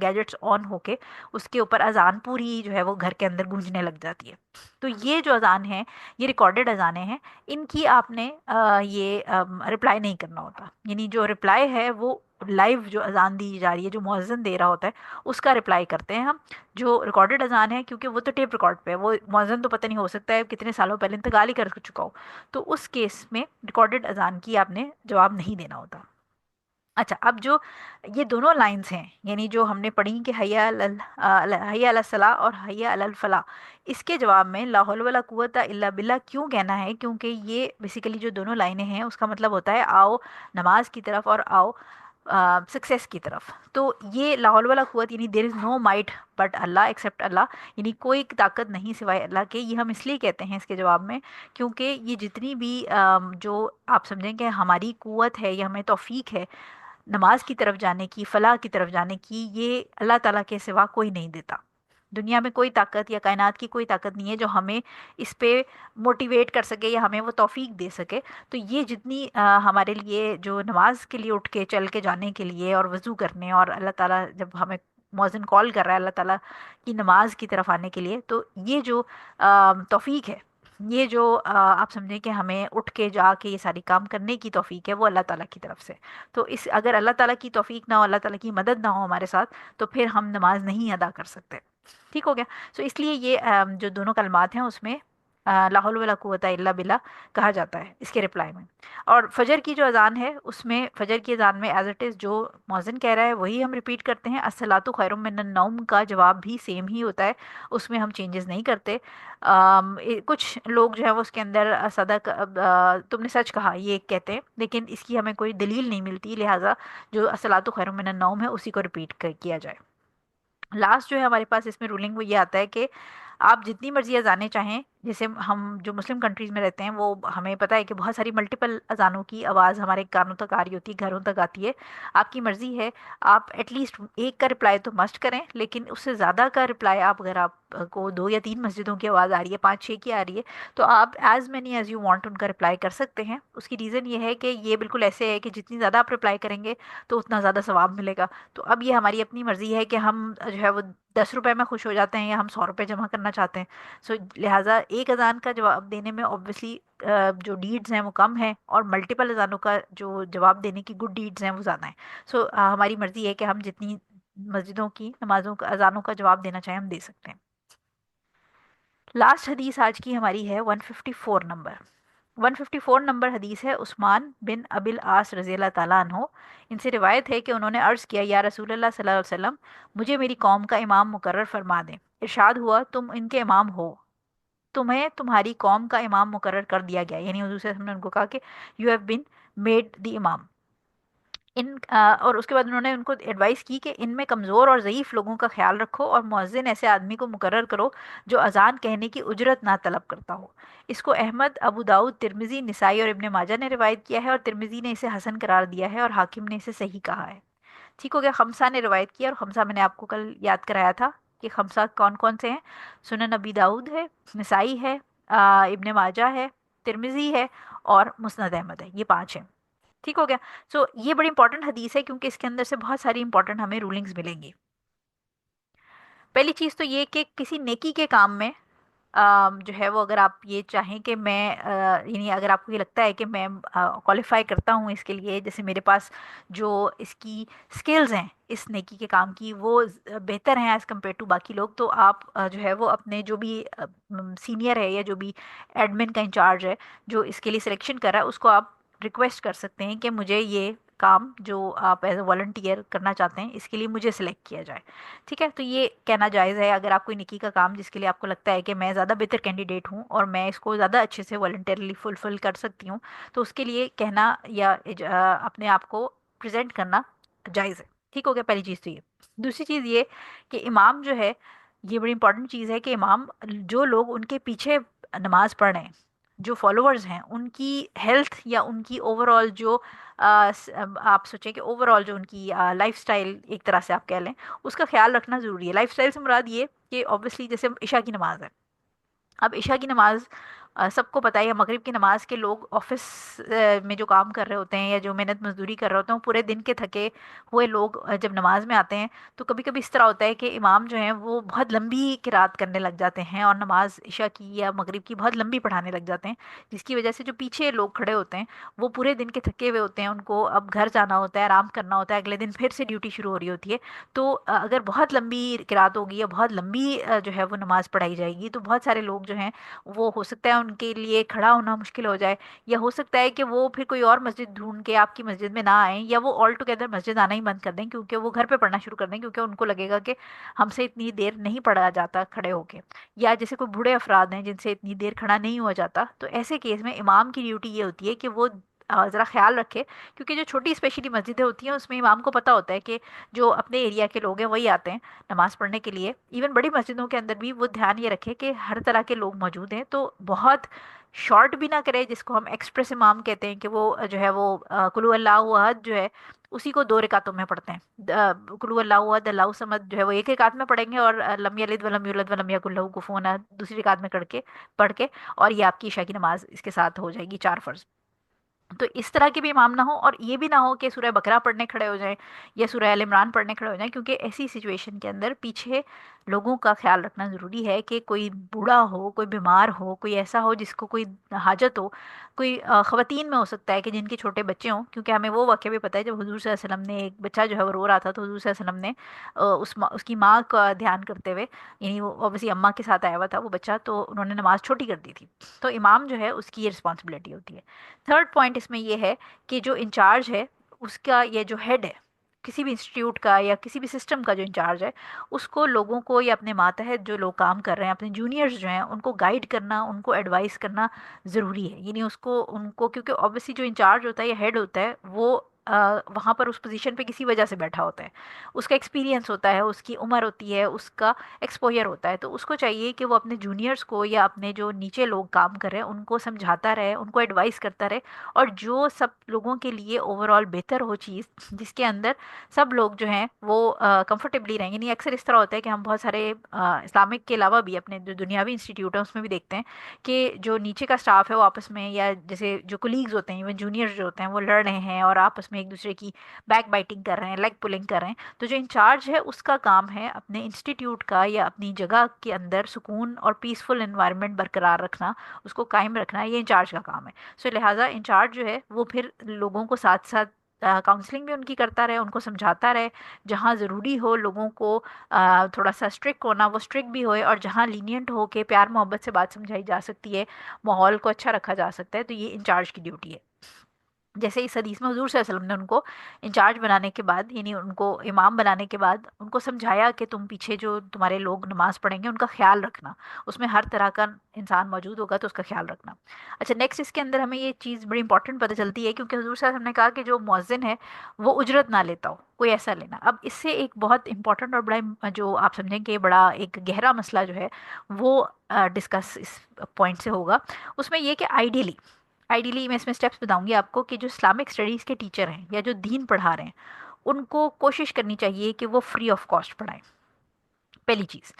گیجٹس آن ہو کے اس کے اوپر اذان پوری جو ہے وہ گھر کے اندر گونجنے لگ جاتی ہے. تو یہ جو اذان ہیں یہ ریکارڈڈ اذانیں ہیں، ان کی آپ نے یہ رپلائی نہیں کرنا ہوتا. یعنی جو رپلائی ہے وہ لائیو جو اذان دی جا رہی ہے، جو مؤذن دے رہا ہوتا ہے اس کا رپلائی کرتے ہیں ہم. جو ریکارڈڈ اذان ہے کیونکہ وہ تو ٹیپ ریکارڈ پہ ہے، وہ مؤذن تو پتہ نہیں، ہو سکتا ہے کتنے سالوں پہلے انتقال ہی کر چکا ہو، تو اس کیس میں ریکارڈڈ اذان کی آپ نے جواب نہیں دینا ہوتا. اچھا، اب جو یہ دونوں لائنز ہیں، یعنی جو ہم نے پڑھی کہ حی علی الصلاح اور حی علی الفلاح، اس کے جواب میں لا حول ولا قوت الا باللہ کیوں کہنا ہے؟ کیونکہ یہ بیسیکلی جو دونوں لائنیں ہیں اس کا مطلب ہوتا ہے آؤ نماز کی طرف اور آؤ سکسیس کی طرف. تو یہ لا حول ولا قوت یعنی دیر از نو مائٹ بٹ اللہ ایکسیپٹ اللہ، یعنی کوئی طاقت نہیں سوائے اللہ کے. یہ ہم اس لیے کہتے ہیں اس کے جواب میں کیونکہ یہ جتنی بھی جو آپ سمجھیں کہ ہماری قوت ہے یا ہمیں توفیق ہے نماز کی طرف جانے کی، فلاح کی طرف جانے کی، یہ اللہ تعالیٰ کے سوا کوئی نہیں دیتا. دنیا میں کوئی طاقت یا کائنات کی کوئی طاقت نہیں ہے جو ہمیں اس پہ موٹیویٹ کر سکے یا ہمیں وہ توفیق دے سکے. تو یہ جتنی ہمارے لیے جو نماز کے لیے اٹھ کے چل کے جانے کے لیے اور وضو کرنے، اور اللہ تعالیٰ جب ہمیں مؤذن کال کر رہا ہے اللہ تعالیٰ کی نماز کی طرف آنے کے لیے، تو یہ جو توفیق ہے، یہ جو آپ سمجھیں کہ ہمیں اٹھ کے جا کے یہ ساری کام کرنے کی توفیق ہے، وہ اللہ تعالیٰ کی طرف سے. تو اس اگر اللہ تعالیٰ کی توفیق نہ ہو، اللہ تعالیٰ کی مدد نہ ہو ہمارے ساتھ، تو پھر ہم نماز نہیں ادا کر سکتے. ٹھیک ہو گیا؟ سو اس لیے یہ جو دونوں کلمات ہیں اس میں لا حول ولا قوت الا باللہ کہا جاتا ہے اس کے رپلائی میں. اور فجر کی جو اذان ہے اس میں، فجر کی اذان میں ایز اٹ از جو مؤذن کہہ رہا ہے وہی ہم ریپیٹ کرتے ہیں. الصلاۃ خیر من النوم کا جواب بھی سیم ہی ہوتا ہے، اس میں ہم چینجز نہیں کرتے. کچھ لوگ جو ہے وہ اس کے اندر صدق تم نے سچ کہا یہ کہتے ہیں، لیکن اس کی ہمیں کوئی دلیل نہیں ملتی، لہٰذا جو الصلاۃ خیر من النوم ہے اسی کو ریپیٹ کیا جائے. لاسٹ جو ہے ہمارے پاس اس میں رولنگ وہ یہ آتا ہے کہ آپ جتنی مرضی اذانیں چاہیں، جیسے ہم جو مسلم کنٹریز میں رہتے ہیں وہ ہمیں پتہ ہے کہ بہت ساری ملٹیپل اذانوں کی آواز ہمارے کانوں تک آ رہی ہوتی ہے، گھروں تک آتی ہے. آپ کی مرضی ہے، آپ ایٹ لیسٹ ایک کا رپلائی تو مسٹ کریں، لیکن اس سے زیادہ کا رپلائی اگر آپ کو 2 یا 3 مسجدوں کی آواز آ رہی ہے، 5-6 کی آ رہی ہے، تو آپ as many as you want ان کا رپلائی کر سکتے ہیں. اس کی ریزن یہ ہے کہ یہ بالکل ایسے ہے کہ جتنی زیادہ آپ رپلائی کریں گے تو اتنا زیادہ ثواب ملے گا. تو اب یہ ہماری اپنی مرضی ہے کہ ہم جو ہے وہ 10 روپے میں خوش ہو جاتے ہیں یا ہم 100 روپے جمع کرنا چاہتے ہیں. سو لہٰذا ایک اذان کا جواب دینے میں اوبویسلی جو ڈیڈز ہیں وہ کم ہیں، اور ملٹیپل اذانوں کا جو جواب دینے کی گڈ ڈیڈز ہیں وہ زیادہ ہیں. سو ہماری مرضی ہے کہ ہم جتنی مسجدوں کی نمازوں کا اذانوں کا جواب دینا چاہیں ہم دے سکتے ہیں. لاسٹ حدیث آج کی ہماری ہے 154 نمبر. 154 نمبر حدیث ہے عثمان بن ابی العاص رضی اللہ تعالیٰ عنہ. ان سے روایت ہے کہ انہوں نے عرض کیا یا رسول اللہ صلی اللہ علیہ وسلم، مجھے میری قوم کا امام مقرر فرما دیں. ارشاد ہوا تم ان کے امام ہو، تمہیں تمہاری قوم کا امام مقرر کر دیا گیا. یعنی حضور صلی اللہ علیہ وسلم نے ان کو کہا کہ you have been made the امام. اور اس کے بعد انہوں نے ان کو ایڈوائس کی کہ ان میں کمزور اور ضعیف لوگوں کا خیال رکھو، اور مؤذن ایسے آدمی کو مقرر کرو جو اذان کہنے کی اجرت نہ طلب کرتا ہو. اس کو احمد، ابو داؤد، ترمذی، نسائی اور ابن ماجہ نے روایت کیا ہے، اور ترمذی نے اسے حسن قرار دیا ہے اور حاکم نے اسے صحیح کہا ہے. ٹھیک ہو گیا؟ خمسہ نے روایت کیا، اور خمسہ میں نے آپ کو کل یاد کرایا تھا کہ خمسہ کون کون سے ہیں. سنن ابی داؤد ہے، نسائی ہے، ابن ماجہ ہے، ترمذی ہے اور مسند احمد ہے. یہ 5 ہیں. ٹھیک ہو گیا؟ سو یہ بڑی امپورٹنٹ حدیث ہے کیونکہ اس کے اندر سے بہت ساری امپورٹنٹ ہمیں رولنگز ملیں گی. پہلی چیز تو یہ کہ کسی نیکی کے کام میں جو ہے وہ اگر آپ یہ چاہیں کہ میں یعنی اگر آپ کو یہ لگتا ہے کہ میں کوالیفائی کرتا ہوں اس کے لیے، جیسے میرے پاس جو اس کی سکلز ہیں اس نیکی کے کام کی وہ بہتر ہیں ایز کمپیئر ٹو باقی لوگ، تو آپ جو ہے وہ اپنے جو بھی سینئر ہے یا جو بھی ایڈمن کا انچارج ہے جو اس کے لیے سلیکشن کر رہا ہے اس کو آپ ریکویسٹ کر سکتے ہیں کہ مجھے یہ کام جو آپ ایز اے والنٹیئر کرنا چاہتے ہیں اس کے لیے مجھے سلیکٹ کیا جائے. ٹھیک ہے؟ تو یہ کہنا جائز ہے. اگر آپ کوئی نیکی کا کام جس کے لیے آپ کو لگتا ہے کہ میں زیادہ بہتر کینڈیڈیٹ ہوں اور میں اس کو زیادہ اچھے سے والنٹیئرلی فلفل کر سکتی ہوں، تو اس کے لیے کہنا یا اپنے آپ کو پریزنٹ کرنا جائز ہے. ٹھیک ہو گیا؟ پہلی چیز تو یہ. دوسری چیز یہ کہ امام جو ہے، یہ بڑی امپورٹنٹ چیز ہے کہ امام جو لوگ ان کے پیچھے نماز پڑھ رہے ہیں، جو فالوورز ہیں، ان کی ہیلتھ یا ان کی اوور آل جو آپ سوچیں کہ اوور آل جو ان کی لائف سٹائل ایک طرح سے آپ کہہ لیں، اس کا خیال رکھنا ضروری ہے. لائف سٹائل سے مراد یہ کہ اوبویسلی جیسے عشاء کی نماز ہے، اب عشاء کی نماز سب کو پتہ ہے مغرب کی نماز کے لوگ آفس میں جو کام کر رہے ہوتے ہیں یا جو محنت مزدوری کر رہے ہوتے ہیں، وہ پورے دن کے تھکے ہوئے لوگ جب نماز میں آتے ہیں تو کبھی کبھی اس طرح ہوتا ہے کہ امام جو ہیں وہ بہت لمبی قرات کرنے لگ جاتے ہیں اور نماز عشاء کی یا مغرب کی بہت لمبی پڑھانے لگ جاتے ہیں، جس کی وجہ سے جو پیچھے لوگ کھڑے ہوتے ہیں وہ پورے دن کے تھکے ہوئے ہوتے ہیں، ان کو اب گھر جانا ہوتا ہے، آرام کرنا ہوتا ہے، اگلے دن پھر سے ڈیوٹی شروع ہو رہی ہوتی ہے۔ تو اگر بہت لمبی قرات ہوگی یا بہت لمبی جو ہے وہ نماز پڑھائی جائے گی تو بہت سارے لوگ جو ہیں وہ ہو سکتا ہے ان کے لیے کھڑا ہونا مشکل ہو جائے، یا ہو سکتا ہے کہ وہ پھر کوئی اور مسجد ڈھونڈ کے آپ کی مسجد میں نہ آئیں، یا وہ آل ٹوگیدر مسجد آنا ہی بند کر دیں کیونکہ وہ گھر پہ پڑھنا شروع کر دیں، کیونکہ ان کو لگے گا کہ ہم سے اتنی دیر نہیں پڑھا جاتا کھڑے ہو کے، یا جیسے کوئی بوڑھے افراد ہیں جن سے اتنی دیر کھڑا نہیں ہوا جاتا، تو ایسے کیس میں امام کی ڈیوٹی یہ ہوتی ہے کہ وہ ذرا خیال رکھے، کیونکہ جو چھوٹی اسپیشلی مسجدیں ہوتی ہیں اس میں امام کو پتہ ہوتا ہے کہ جو اپنے ایریا کے لوگ ہیں وہی آتے ہیں نماز پڑھنے کے لیے۔ ایون بڑی مسجدوں کے اندر بھی وہ دھیان یہ رکھے کہ ہر طرح کے لوگ موجود ہیں، تو بہت شارٹ بھی نہ کرے، جس کو ہم ایکسپریس امام کہتے ہیں کہ وہ جو ہے وہ قل هو اللہ احد جو ہے اسی کو 2 رکعتوں میں پڑھتے ہیں۔ قل هو اللہ احد اللہ صمد جو ہے وہ ایک رکعت میں پڑھیں گے، اور لم یلد ولم یولد ولم یکن له کفوا احد دوسری رکعت میں پڑھ کے اور یہ آپ کی عشاء کی نماز اس کے ساتھ ہو جائے گی 4 فرض۔ تو اس طرح کے بھی امام نہ ہو، اور یہ بھی نہ ہو کہ سورہ بقرہ پڑھنے کھڑے ہو جائیں یا سورہ ال عمران پڑھنے کھڑے ہو جائیں، کیونکہ ایسی سچویشن کے اندر پیچھے لوگوں کا خیال رکھنا ضروری ہے کہ کوئی بوڑھا ہو، کوئی بیمار ہو، کوئی ایسا ہو جس کو کوئی حاجت ہو، کوئی خواتین میں ہو سکتا ہے کہ جن کے چھوٹے بچے ہوں، کیونکہ ہمیں وہ واقعہ بھی پتہ ہے جب حضور صلی اللہ علیہ وسلم نے ایک بچہ جو ہے وہ رو رہا تھا تو حضور صلی اللہ علیہ وسلم نے اس کی ماں کا دھیان کرتے ہوئے، یعنی وہ اوبیسلی اماں کے ساتھ آیا ہوا تھا وہ بچہ، تو انہوں نے نماز چھوٹی کر دی تھی۔ تو امام جو ہے اس کی یہ رسپانسبلٹی ہوتی ہے۔ تھرڈ پوائنٹ اس میں یہ ہے کہ جو انچارج ہے اس کا، یہ جو ہیڈ ہے کسی بھی انسٹیٹیوٹ کا یا کسی بھی سسٹم کا جو انچارج ہے، اس کو لوگوں کو یا اپنے ماتحت جو لوگ کام کر رہے ہیں، اپنے جونیئرز جو ہیں ان کو گائیڈ کرنا، ان کو ایڈوائز کرنا ضروری ہے، یعنی ان کو کیونکہ آبویسلی جو انچارج ہوتا ہے یا ہیڈ ہوتا ہے وہ وہاں پر اس پوزیشن پہ کسی وجہ سے بیٹھا ہوتا ہے، اس کا ایکسپیرینس ہوتا ہے، اس کی عمر ہوتی ہے، اس کا ایکسپوئر ہوتا ہے، تو اس کو چاہیے کہ وہ اپنے جونیئرز کو یا اپنے جو نیچے لوگ کام کر رہے ہیں ان کو سمجھاتا رہے، ان کو ایڈوائز کرتا رہے، اور جو سب لوگوں کے لیے اوور آل بہتر ہو چیز، جس کے اندر سب لوگ جو ہیں وہ کمفرٹیبلی رہیں گے۔ یعنی اکثر اس طرح ہوتا ہے کہ ہم بہت سارے اسلامک کے علاوہ بھی اپنے جو دنیاوی انسٹیٹیوٹ ہیں اس میں بھی دیکھتے ہیں کہ جو نیچے کا سٹاف ہے وہ آپس میں، یا جیسے جو کولیگز ہوتے ہیں، ایون جونیئر جو ہوتے ہیں، وہ لڑ رہے ہیں اور آپس میں ایک دوسرے کی بیک بائٹنگ کر رہے ہیں، لیگ پولنگ کر رہے ہیں، تو جو انچارج ہے اس کا کام ہے اپنے انسٹیٹیوٹ کا یا اپنی جگہ کے اندر سکون اور پیسفل انوائرمنٹ برقرار رکھنا، اس کو قائم رکھنا، یہ انچارج کا کام ہے۔ سو لہٰذا انچارج جو ہے وہ پھر لوگوں کو ساتھ ساتھ کاؤنسلنگ بھی ان کی کرتا رہے، ان کو سمجھاتا رہے، جہاں ضروری ہو لوگوں کو تھوڑا سا اسٹرک ہونا وہ اسٹرک بھی ہوئے، اور جہاں لینینٹ ہو کے پیار محبت سے بات سمجھائی جا سکتی ہے، ماحول کو اچھا رکھا جا سکتا ہے، تو یہ انچارج کی ڈیوٹی ہے۔ جیسے اس حدیث میں حضور صلی اللہ علیہ وسلم نے ان کو انچارج بنانے کے بعد، یعنی ان کو امام بنانے کے بعد ان کو سمجھایا کہ تم پیچھے جو تمہارے لوگ نماز پڑھیں گے ان کا خیال رکھنا، اس میں ہر طرح کا انسان موجود ہوگا تو اس کا خیال رکھنا۔ اچھا، نیکسٹ اس کے اندر ہمیں یہ چیز بڑی امپورٹنٹ پتہ چلتی ہے، کیونکہ حضور صلی اللہ علیہ وسلم نے کہا کہ جو مؤذن ہے وہ اجرت نہ لیتا ہو، کوئی ایسا لینا۔ اب اس سے ایک بہت امپورٹنٹ اور بڑا جو آپ سمجھیں کہ بڑا ایک گہرا مسئلہ جو ہے وہ ڈسکس اس پوائنٹ سے ہوگا، اس میں یہ کہ آئیڈیلی میں اس میں سٹیپس بتاؤں گی آپ کو کہ جو اسلامک اسٹڈیز کے ٹیچر ہیں یا جو دین پڑھا رہے ہیں ان کو کوشش کرنی چاہیے کہ وہ فری آف کاسٹ پڑھائیں۔ پہلی چیز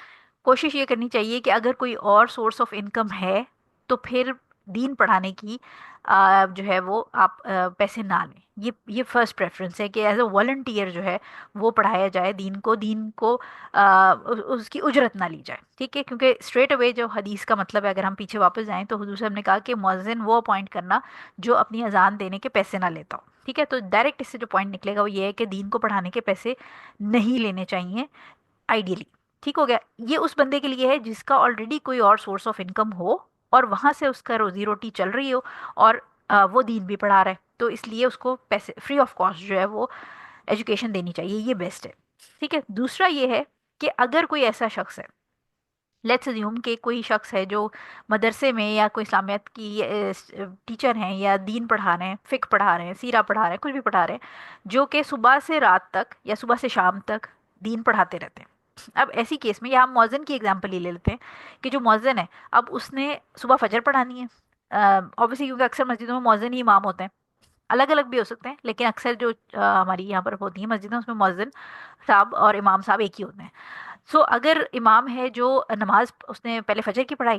کوشش یہ کرنی چاہیے کہ اگر کوئی اور سورس آف انکم ہے تو پھر دین پڑھانے کی جو ہے وہ آپ پیسے نہ لیں، یہ فرسٹ پریفرنس ہے کہ ایز اے والنٹیئر جو ہے وہ پڑھایا جائے دین کو اس کی اجرت نہ لی جائے، ٹھیک ہے؟ کیونکہ اسٹریٹ اوے جو حدیث کا مطلب ہے، اگر ہم پیچھے واپس جائیں تو حضور صاحب نے کہا کہ مؤذن وہ اپوائنٹ کرنا جو اپنی اذان دینے کے پیسے نہ لیتا ہو، ٹھیک ہے؟ تو ڈائریکٹ اس سے جو پوائنٹ نکلے گا وہ یہ ہے کہ دین کو پڑھانے کے پیسے نہیں لینے چاہیے آئیڈیلی، ٹھیک ہو گیا؟ یہ اس بندے کے لیے ہے جس کا آلریڈی کوئی اور سورس آف انکم ہو اور وہاں سے اس کا روزی روٹی چل رہی ہو، اور وہ دین بھی پڑھا رہا ہے، تو اس لیے اس کو پیسے فری آف کاسٹ جو ہے وہ ایجوکیشن دینی چاہیے، یہ بیسٹ ہے، ٹھیک ہے؟ دوسرا یہ ہے کہ اگر کوئی ایسا شخص ہے، لیٹس ازیوم کہ کوئی شخص ہے جو مدرسے میں یا کوئی اسلامیت کی ٹیچر ہیں یا دین پڑھا رہے ہیں، فقہ پڑھا رہے ہیں، سیرہ پڑھا رہے ہیں، کچھ بھی پڑھا رہے ہیں، جو کہ صبح سے رات تک یا صبح سے شام تک دین پڑھاتے رہتے ہیں۔ اب ایسی کیس میں یا ہم مؤذن کی اگزامپل ہی لے لیتے ہیں کہ جو مؤذن ہے اب اس نے صبح فجر پڑھانی ہے، اوبیسلی کیونکہ اکثر مسجدوں میں مؤذن ہی امام ہوتے ہیں، الگ الگ بھی ہو سکتے ہیں لیکن اکثر جو ہماری یہاں پر ہوتی ہیں مسجدیں اس میں مؤذن صاحب اور امام صاحب ایک ہی ہوتے ہیں۔ سو اگر امام ہے جو نماز اس نے پہلے فجر کی پڑھائی،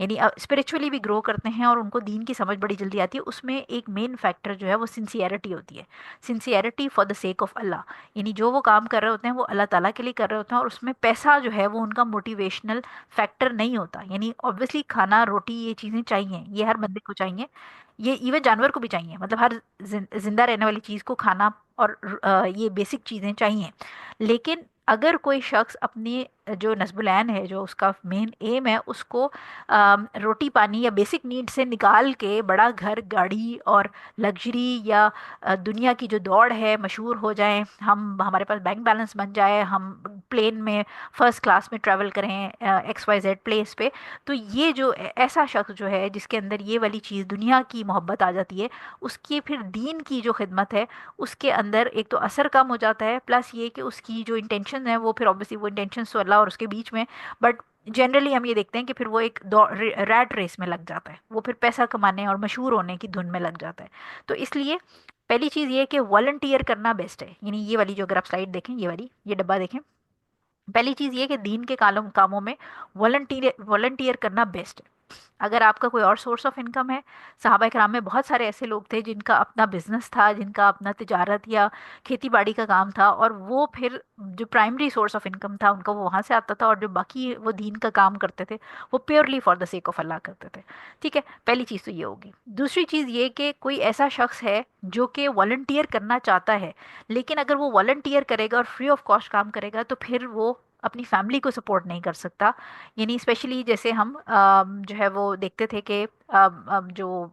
یعنی اسپرچولی بھی گرو کرتے ہیں اور ان کو دین کی سمجھ بڑی جلدی آتی ہے. اس میں ایک مین فیکٹر جو ہے وہ سنسیئرٹی ہوتی ہے. Sincerity for the sake of Allah. یعنی جو وہ کام کر رہے ہوتے ہیں وہ اللہ تعالیٰ کے لیے کر رہے ہوتے ہیں اور اس میں پیسہ جو ہے وہ ان کا موٹیویشنل فیکٹر نہیں ہوتا. یعنی آبویسلی کھانا روٹی یہ چیزیں چاہیے, یہ ہر بندے کو چاہیے, یہ ایون جانور کو بھی چاہیے, مطلب ہر زندہ رہنے والی چیز کو کھانا اور یہ بیسک چیزیں چاہیے. لیکن اگر کوئی شخص اپنی جو نصب العین ہے, جو اس کا مین ایم ہے, اس کو روٹی پانی یا بیسک نیڈ سے نکال کے بڑا گھر گاڑی اور لگژری یا دنیا کی جو دوڑ ہے مشہور ہو جائیں, ہمارے پاس بینک بیلنس بن جائے, ہم پلین میں فرسٹ کلاس میں ٹریول کریں ایکس وائی زیڈ پلیس پہ, تو یہ جو ایسا شخص جو ہے جس کے اندر یہ والی چیز دنیا کی محبت آ جاتی ہے, اس کی پھر دین کی جو خدمت ہے اس کے اندر ایک تو اثر کم ہو جاتا ہے, پلس یہ کہ اس کی جو انٹینشن ہے وہ پھر obviously وہ انٹینشن تو اللہ اور اس کے بیچ میں, بٹ جنرلی ہم یہ دیکھتے ہیں کہ پھر وہ ایک ریٹ ریس میں لگ جاتا ہے, وہ پھر پیسہ کمانے اور مشہور ہونے کی دھن میں لگ جاتا ہے. تو اس لیے پہلی چیز یہ کہ والنٹیئر کرنا بیسٹ ہے. یعنی یہ والی جو اگر آپ سلائڈ دیکھیں, یہ والی یہ ڈبہ دیکھیں, پہلی چیز یہ کہ دین کے کاموں میں والنٹیئر کرنا بیسٹ ہے. اگر آپ کا کوئی اور سورس آف انکم ہے, صحابہ کرام میں بہت سارے ایسے لوگ تھے جن کا اپنا بزنس تھا, جن کا اپنا تجارت یا کھیتی باڑی کا کام تھا, اور وہ پھر جو پرائمری سورس آف انکم تھا ان کا وہ وہاں سے آتا تھا, اور جو باقی وہ دین کا کام کرتے تھے وہ purely for the sake of Allah کرتے تھے. ٹھیک ہے, پہلی چیز تو یہ ہوگی. دوسری چیز یہ کہ کوئی ایسا شخص ہے جو کہ والنٹیئر کرنا چاہتا ہے, لیکن اگر وہ والنٹیئر کرے گا اور فری آف کاسٹ کام کرے گا تو پھر وہ اپنی فیملی کو سپورٹ نہیں کر سکتا. یعنی اسپیشلی جیسے ہم جو ہے وہ دیکھتے تھے کہ جو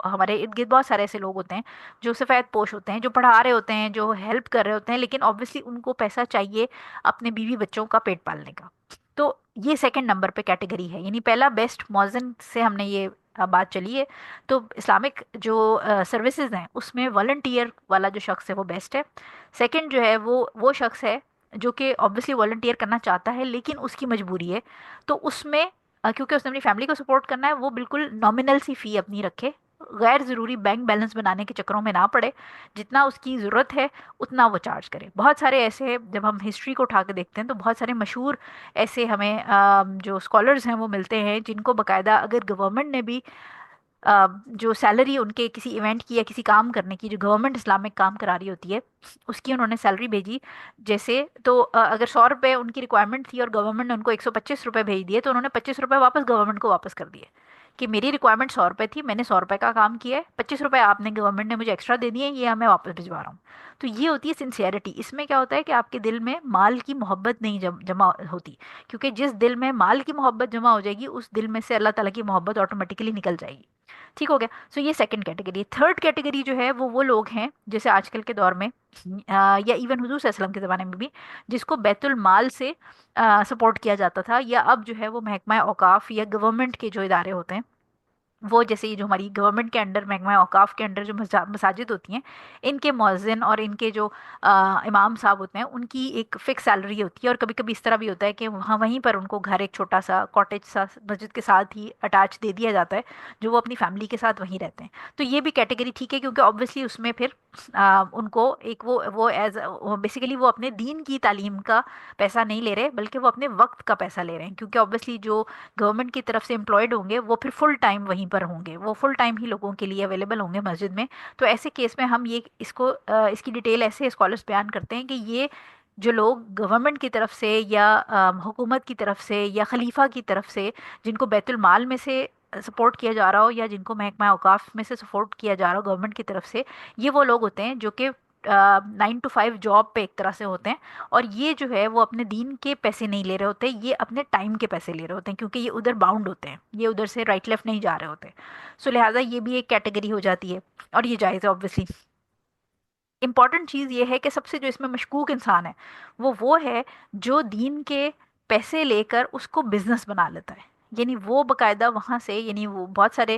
ہمارے ارد گرد بہت سارے ایسے لوگ ہوتے ہیں جو سفید پوش ہوتے ہیں, جو پڑھا رہے ہوتے ہیں, جو ہیلپ کر رہے ہوتے ہیں, لیکن آبویسلی ان کو پیسہ چاہیے اپنے بیوی بچوں کا پیٹ پالنے کا. تو یہ سیکنڈ نمبر پہ کیٹیگری ہے. یعنی پہلا بیسٹ موزن سے ہم نے یہ بات چلی ہے, تو اسلامک جو سروسز ہیں اس میں والنٹیئر والا جو شخص ہے وہ بیسٹ ہے. سیکنڈ جو ہے وہ شخص ہے جو کہ آبویسلی والنٹیئر کرنا چاہتا ہے لیکن اس کی مجبوری ہے, تو اس میں کیونکہ اس نے اپنی فیملی کو سپورٹ کرنا ہے, وہ بالکل نامنل سی فی اپنی رکھے, غیر ضروری بینک بیلنس بنانے کے چکروں میں نہ پڑے, جتنا اس کی ضرورت ہے اتنا وہ چارج کرے. بہت سارے ایسے جب ہم ہسٹری کو اٹھا کے دیکھتے ہیں تو بہت سارے مشہور ایسے ہمیں جو اسکالرز ہیں وہ ملتے ہیں جن کو باقاعدہ اگر گورنمنٹ نے بھی جو سیلری ان کے کسی ایونٹ کی یا کسی کام کرنے کی, جو گورنمنٹ اسلامک کام کرا رہی ہوتی ہے, اس کی انہوں نے سیلری بھیجی جیسے, تو اگر 100 روپے ان کی ریکوائرمنٹ تھی اور گورنمنٹ نے ان کو 125 روپے بھیج دیے, تو انہوں نے 25 روپے واپس گورنمنٹ کو واپس کر دیے کہ میری ریکوائرمنٹ 100 روپے تھی, میں نے 100 روپے کا کام کیا ہے, 25 روپے آپ نے گورنمنٹ نے مجھے ایکسٹرا دے دیے, یہ میں واپس بھجوا رہا ہوں. تو یہ ہوتی ہے سنسیئرٹی. اس میں کیا ہوتا ہے کہ آپ کے دل میں مال کی محبت نہیں جمع ہوتی, کیونکہ جس دل میں مال کی محبت جمع ہو جائے گی اس دل میں سے اللہ تعالیٰ کی محبت آٹومیٹکلی نکل جائے گی. ٹھیک ہو گیا. سو یہ سیکنڈ کیٹیگری. تھرڈ کیٹیگری جو ہے وہ لوگ ہیں جیسے آج کل کے دور میں یا ایون حضور صلی اللہ علیہ وسلم کے زمانے میں بھی, جس کو بیت المال سے سپورٹ کیا جاتا تھا, یا اب جو ہے وہ محکمہ اوقاف یا گورنمنٹ کے جو ادارے ہوتے ہیں وہ, جیسے یہ جو ہماری گورنمنٹ کے انڈر محکمہ اوقاف کے انڈر جو مساجد ہوتی ہیں, ان کے مؤذن اور ان کے جو امام صاحب ہوتے ہیں ان کی ایک فکس سیلری ہوتی ہے, اور کبھی کبھی اس طرح بھی ہوتا ہے کہ وہاں وہیں پر ان کو گھر ایک چھوٹا سا کاٹیج سا مسجد کے ساتھ ہی اٹیچ دے دیا جاتا ہے, جو وہ اپنی فیملی کے ساتھ وہیں رہتے ہیں. تو یہ بھی کیٹیگری ٹھیک ہے, کیونکہ آبویسلی اس میں پھر ان کو ایک وہ ایز بیسیکلی وہ اپنے دین کی تعلیم کا پیسہ نہیں لے رہے, بلکہ وہ اپنے وقت کا پیسہ لے رہے ہیں, کیونکہ آبویسلی جو گورنمنٹ کی طرف سے امپلائڈ ہوں گے وہ پھر فل ٹائم وہیں پر ہوں گے, وہ فل ٹائم ہی لوگوں کے لیے اویلیبل ہوں گے مسجد میں. تو ایسے کیس میں ہم یہ اس کی ڈیٹیل ایسے اسکالرس بیان کرتے ہیں کہ یہ جو لوگ گورنمنٹ کی طرف سے یا حکومت کی طرف سے یا خلیفہ کی طرف سے جن کو بیت المال میں سے سپورٹ کیا جا رہا ہو, یا جن کو محکمہ اوقاف میں سے سپورٹ کیا جا رہا ہو گورنمنٹ کی طرف سے, یہ وہ لوگ ہوتے ہیں جو کہ 9 to 5 جاب پہ ایک طرح سے ہوتے ہیں, اور یہ جو ہے وہ اپنے دین کے پیسے نہیں لے رہے ہوتے, یہ اپنے ٹائم کے پیسے لے رہے ہوتے ہیں, کیونکہ یہ ادھر باؤنڈ ہوتے ہیں, یہ ادھر سے رائٹ لیفٹ نہیں جا رہے ہوتے. سو لہٰذا یہ بھی ایک کیٹیگری ہو جاتی ہے, اور یہ جائز ہے آبویسلی. امپورٹنٹ چیز یہ ہے کہ سب سے جو اس میں مشکوک انسان ہے وہ ہے جو دین کے پیسے لے کر اس کو بزنس بنا لیتا ہے. یعنی وہ باقاعدہ وہاں سے, یعنی وہ بہت سارے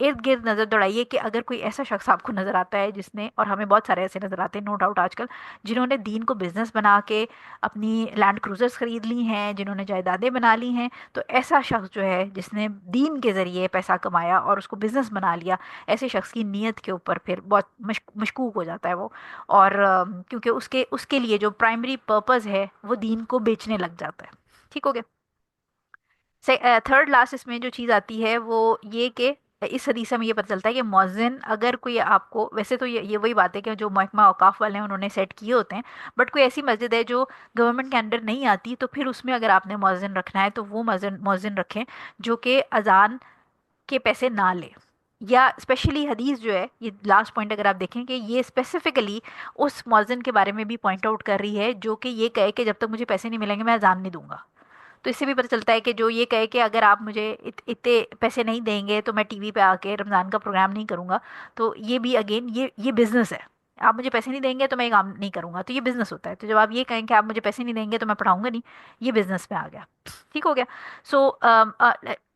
ارد گرد نظر دوڑائیے کہ اگر کوئی ایسا شخص آپ کو نظر آتا ہے جس نے، اور ہمیں بہت سارے ایسے نظر آتے ہیں نو ڈاؤٹ آج کل، جنہوں نے دین کو بزنس بنا کے اپنی لینڈ کروزرز خرید لی ہیں، جنہوں نے جائیدادیں بنا لی ہیں، تو ایسا شخص جو ہے جس نے دین کے ذریعے پیسہ کمایا اور اس کو بزنس بنا لیا، ایسے شخص کی نیت کے اوپر پھر بہت مشکوک ہو جاتا ہے وہ، اور کیونکہ اس کے لیے جو پرائمری پرپز ہے وہ دین کو بیچنے لگ جاتا ہے. ٹھیک ہو گیا. تھرڈ لاسٹ اس میں جو چیز آتی ہے وہ یہ کہ اس حدیث سے ہمیں یہ پتہ چلتا ہے کہ مؤذن اگر کوئی آپ کو، ویسے تو یہ وہی بات ہے کہ جو محکمہ اوقاف والے ہیں انہوں نے سیٹ کیے ہوتے ہیں، بٹ کوئی ایسی مسجد ہے جو گورنمنٹ کے انڈر نہیں آتی، تو پھر اس میں اگر آپ نے مؤذن رکھنا ہے تو وہ مؤذن رکھیں جو کہ اذان کے پیسے نہ لے. یا اسپیشلی حدیث جو ہے، یہ لاسٹ پوائنٹ اگر آپ دیکھیں کہ یہ اسپیسیفکلی اس مؤذن کے بارے میں بھی پوائنٹ آؤٹ کر رہی ہے جو کہ یہ کہے کہ جب تک مجھے پیسے نہیں ملیں گے میں اذان نہیں دوں گا. تو اس سے بھی پتہ چلتا ہے کہ جو یہ کہے کہ اگر آپ مجھے اتنے پیسے نہیں دیں گے تو میں ٹی وی پہ آ کے رمضان کا پروگرام نہیں کروں گا، تو یہ بھی اگین یہ بزنس ہے. آپ مجھے پیسے نہیں دیں گے تو میں یہ کام نہیں کروں گا، تو یہ بزنس ہوتا ہے. تو جب آپ یہ کہیں کہ آپ مجھے پیسے نہیں دیں گے تو میں پڑھاؤں گا نہیں، یہ بزنس میں آ گیا. ٹھیک ہو گیا. سو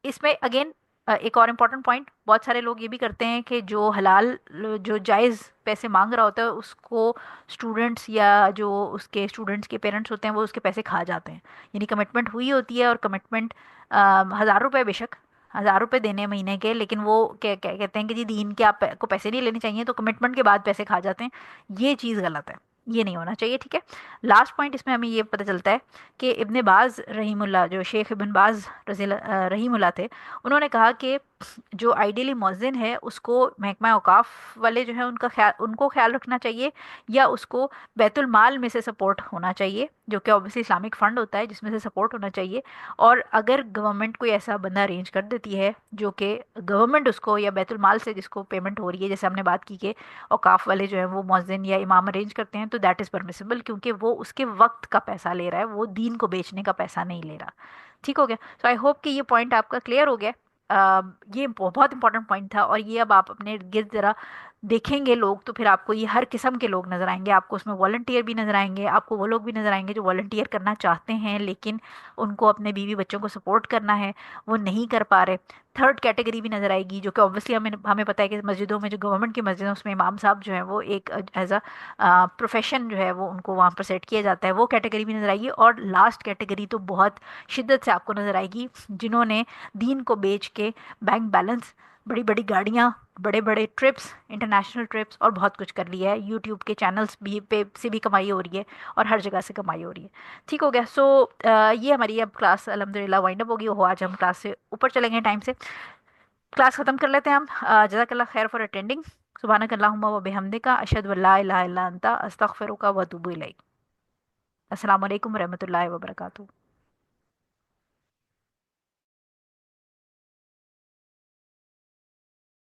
اس میں اگین ایک اور امپورٹنٹ پوائنٹ، بہت سارے لوگ یہ بھی کرتے ہیں کہ جو حلال، جو جائز پیسے مانگ رہا ہوتا ہے اس کو اسٹوڈنٹس یا جو اس کے اسٹوڈنٹس کے پیرنٹس ہوتے ہیں وہ اس کے پیسے کھا جاتے ہیں. یعنی کمٹمنٹ ہوئی ہوتی ہے، اور کمٹمنٹ 1000 روپے، بے شک 1000 روپے دینے مہینے کے، لیکن وہ کہتے ہیں کہ جی دین کے آپ کو پیسے نہیں لینے چاہیے، تو کمٹمنٹ کے بعد پیسے کھا جاتے ہیں. یہ چیز غلط ہے، یہ نہیں ہونا چاہیے. ٹھیک ہے. لاسٹ پوائنٹ اس میں ہمیں یہ پتہ چلتا ہے کہ ابن باز رحیم اللہ، جو شیخ ابن باز رحیم اللہ تھے، انہوں نے کہا کہ جو آئیڈیلی مؤذن ہے اس کو محکمہ اوقاف والے جو ہے ان کو خیال رکھنا چاہیے، یا اس کو بیت المال میں سے سپورٹ ہونا چاہیے، جو کہ اوبیسلی اسلامک فنڈ ہوتا ہے جس میں سے سپورٹ ہونا چاہیے. اور اگر گورنمنٹ کوئی ایسا بندہ ارینج کر دیتی ہے جو کہ گورنمنٹ اس کو، یا بیت المال سے جس کو پیمنٹ ہو رہی ہے، جیسے ہم نے بات کی کہ اوقاف والے جو ہیں وہ مؤذن یا امام ارینج کرتے ہیں، تو دیٹ از پرمیسیبل، کیونکہ وہ اس کے وقت کا پیسہ لے رہا ہے، وہ دین کو بیچنے کا پیسہ نہیں لے رہا. ٹھیک ہو گیا. سو آئی ہوپ کہ یہ پوائنٹ آپ کا کلیئر ہو گیا. یہ بہت امپورٹنٹ پوائنٹ تھا، اور یہ اب آپ اپنے گرد ذرا دیکھیں گے لوگ تو پھر آپ کو یہ ہر قسم کے لوگ نظر آئیں گے. آپ کو اس میں والنٹیئر بھی نظر آئیں گے، آپ کو وہ لوگ بھی نظر آئیں گے جو والنٹیئر کرنا چاہتے ہیں لیکن ان کو اپنے بیوی بچوں کو سپورٹ کرنا ہے، وہ نہیں کر پا رہے. تھرڈ کیٹیگری بھی نظر آئے گی جو کہ اوبیسلی ہمیں پتہ ہے کہ مسجدوں میں، جو گورنمنٹ کی مسجد ہیں اس میں امام صاحب جو ہیں وہ ایک ایز اے پروفیشن جو ہے وہ ان کو وہاں پر سیٹ کیا جاتا ہے، وہ کیٹیگری بھی نظر آئے گی. اور لاسٹ کیٹیگری تو بہت شدت سے آپ کو نظر آئے گی، جنہوں نے دین کو بیچ کے بینک بیلنس، بڑی بڑی گاڑیاں، بڑے بڑے ٹرپس، انٹرنیشنل ٹرپس، اور بہت کچھ کر لیا ہے. یوٹیوب کے چینلز بھی پہ سے بھی کمائی ہو رہی ہے، اور ہر جگہ سے کمائی ہو رہی ہے. ٹھیک ہو گیا. سو یہ ہماری اب کلاس الحمد للہ وائنڈ اپ ہوگی. وہ آج ہم کلاس سے اوپر چلیں گے ٹائم سے. کلاس ختم کر لیتے ہیں ہم. جزاک اللہ خیر فار اٹینڈنگ. سبحانک اللہم و بحمدک، اشہد ان لا الہ الا انت، استغفرک و اتوب الیک. السلام علیکم ورحمۃ اللہ وبرکاتہ.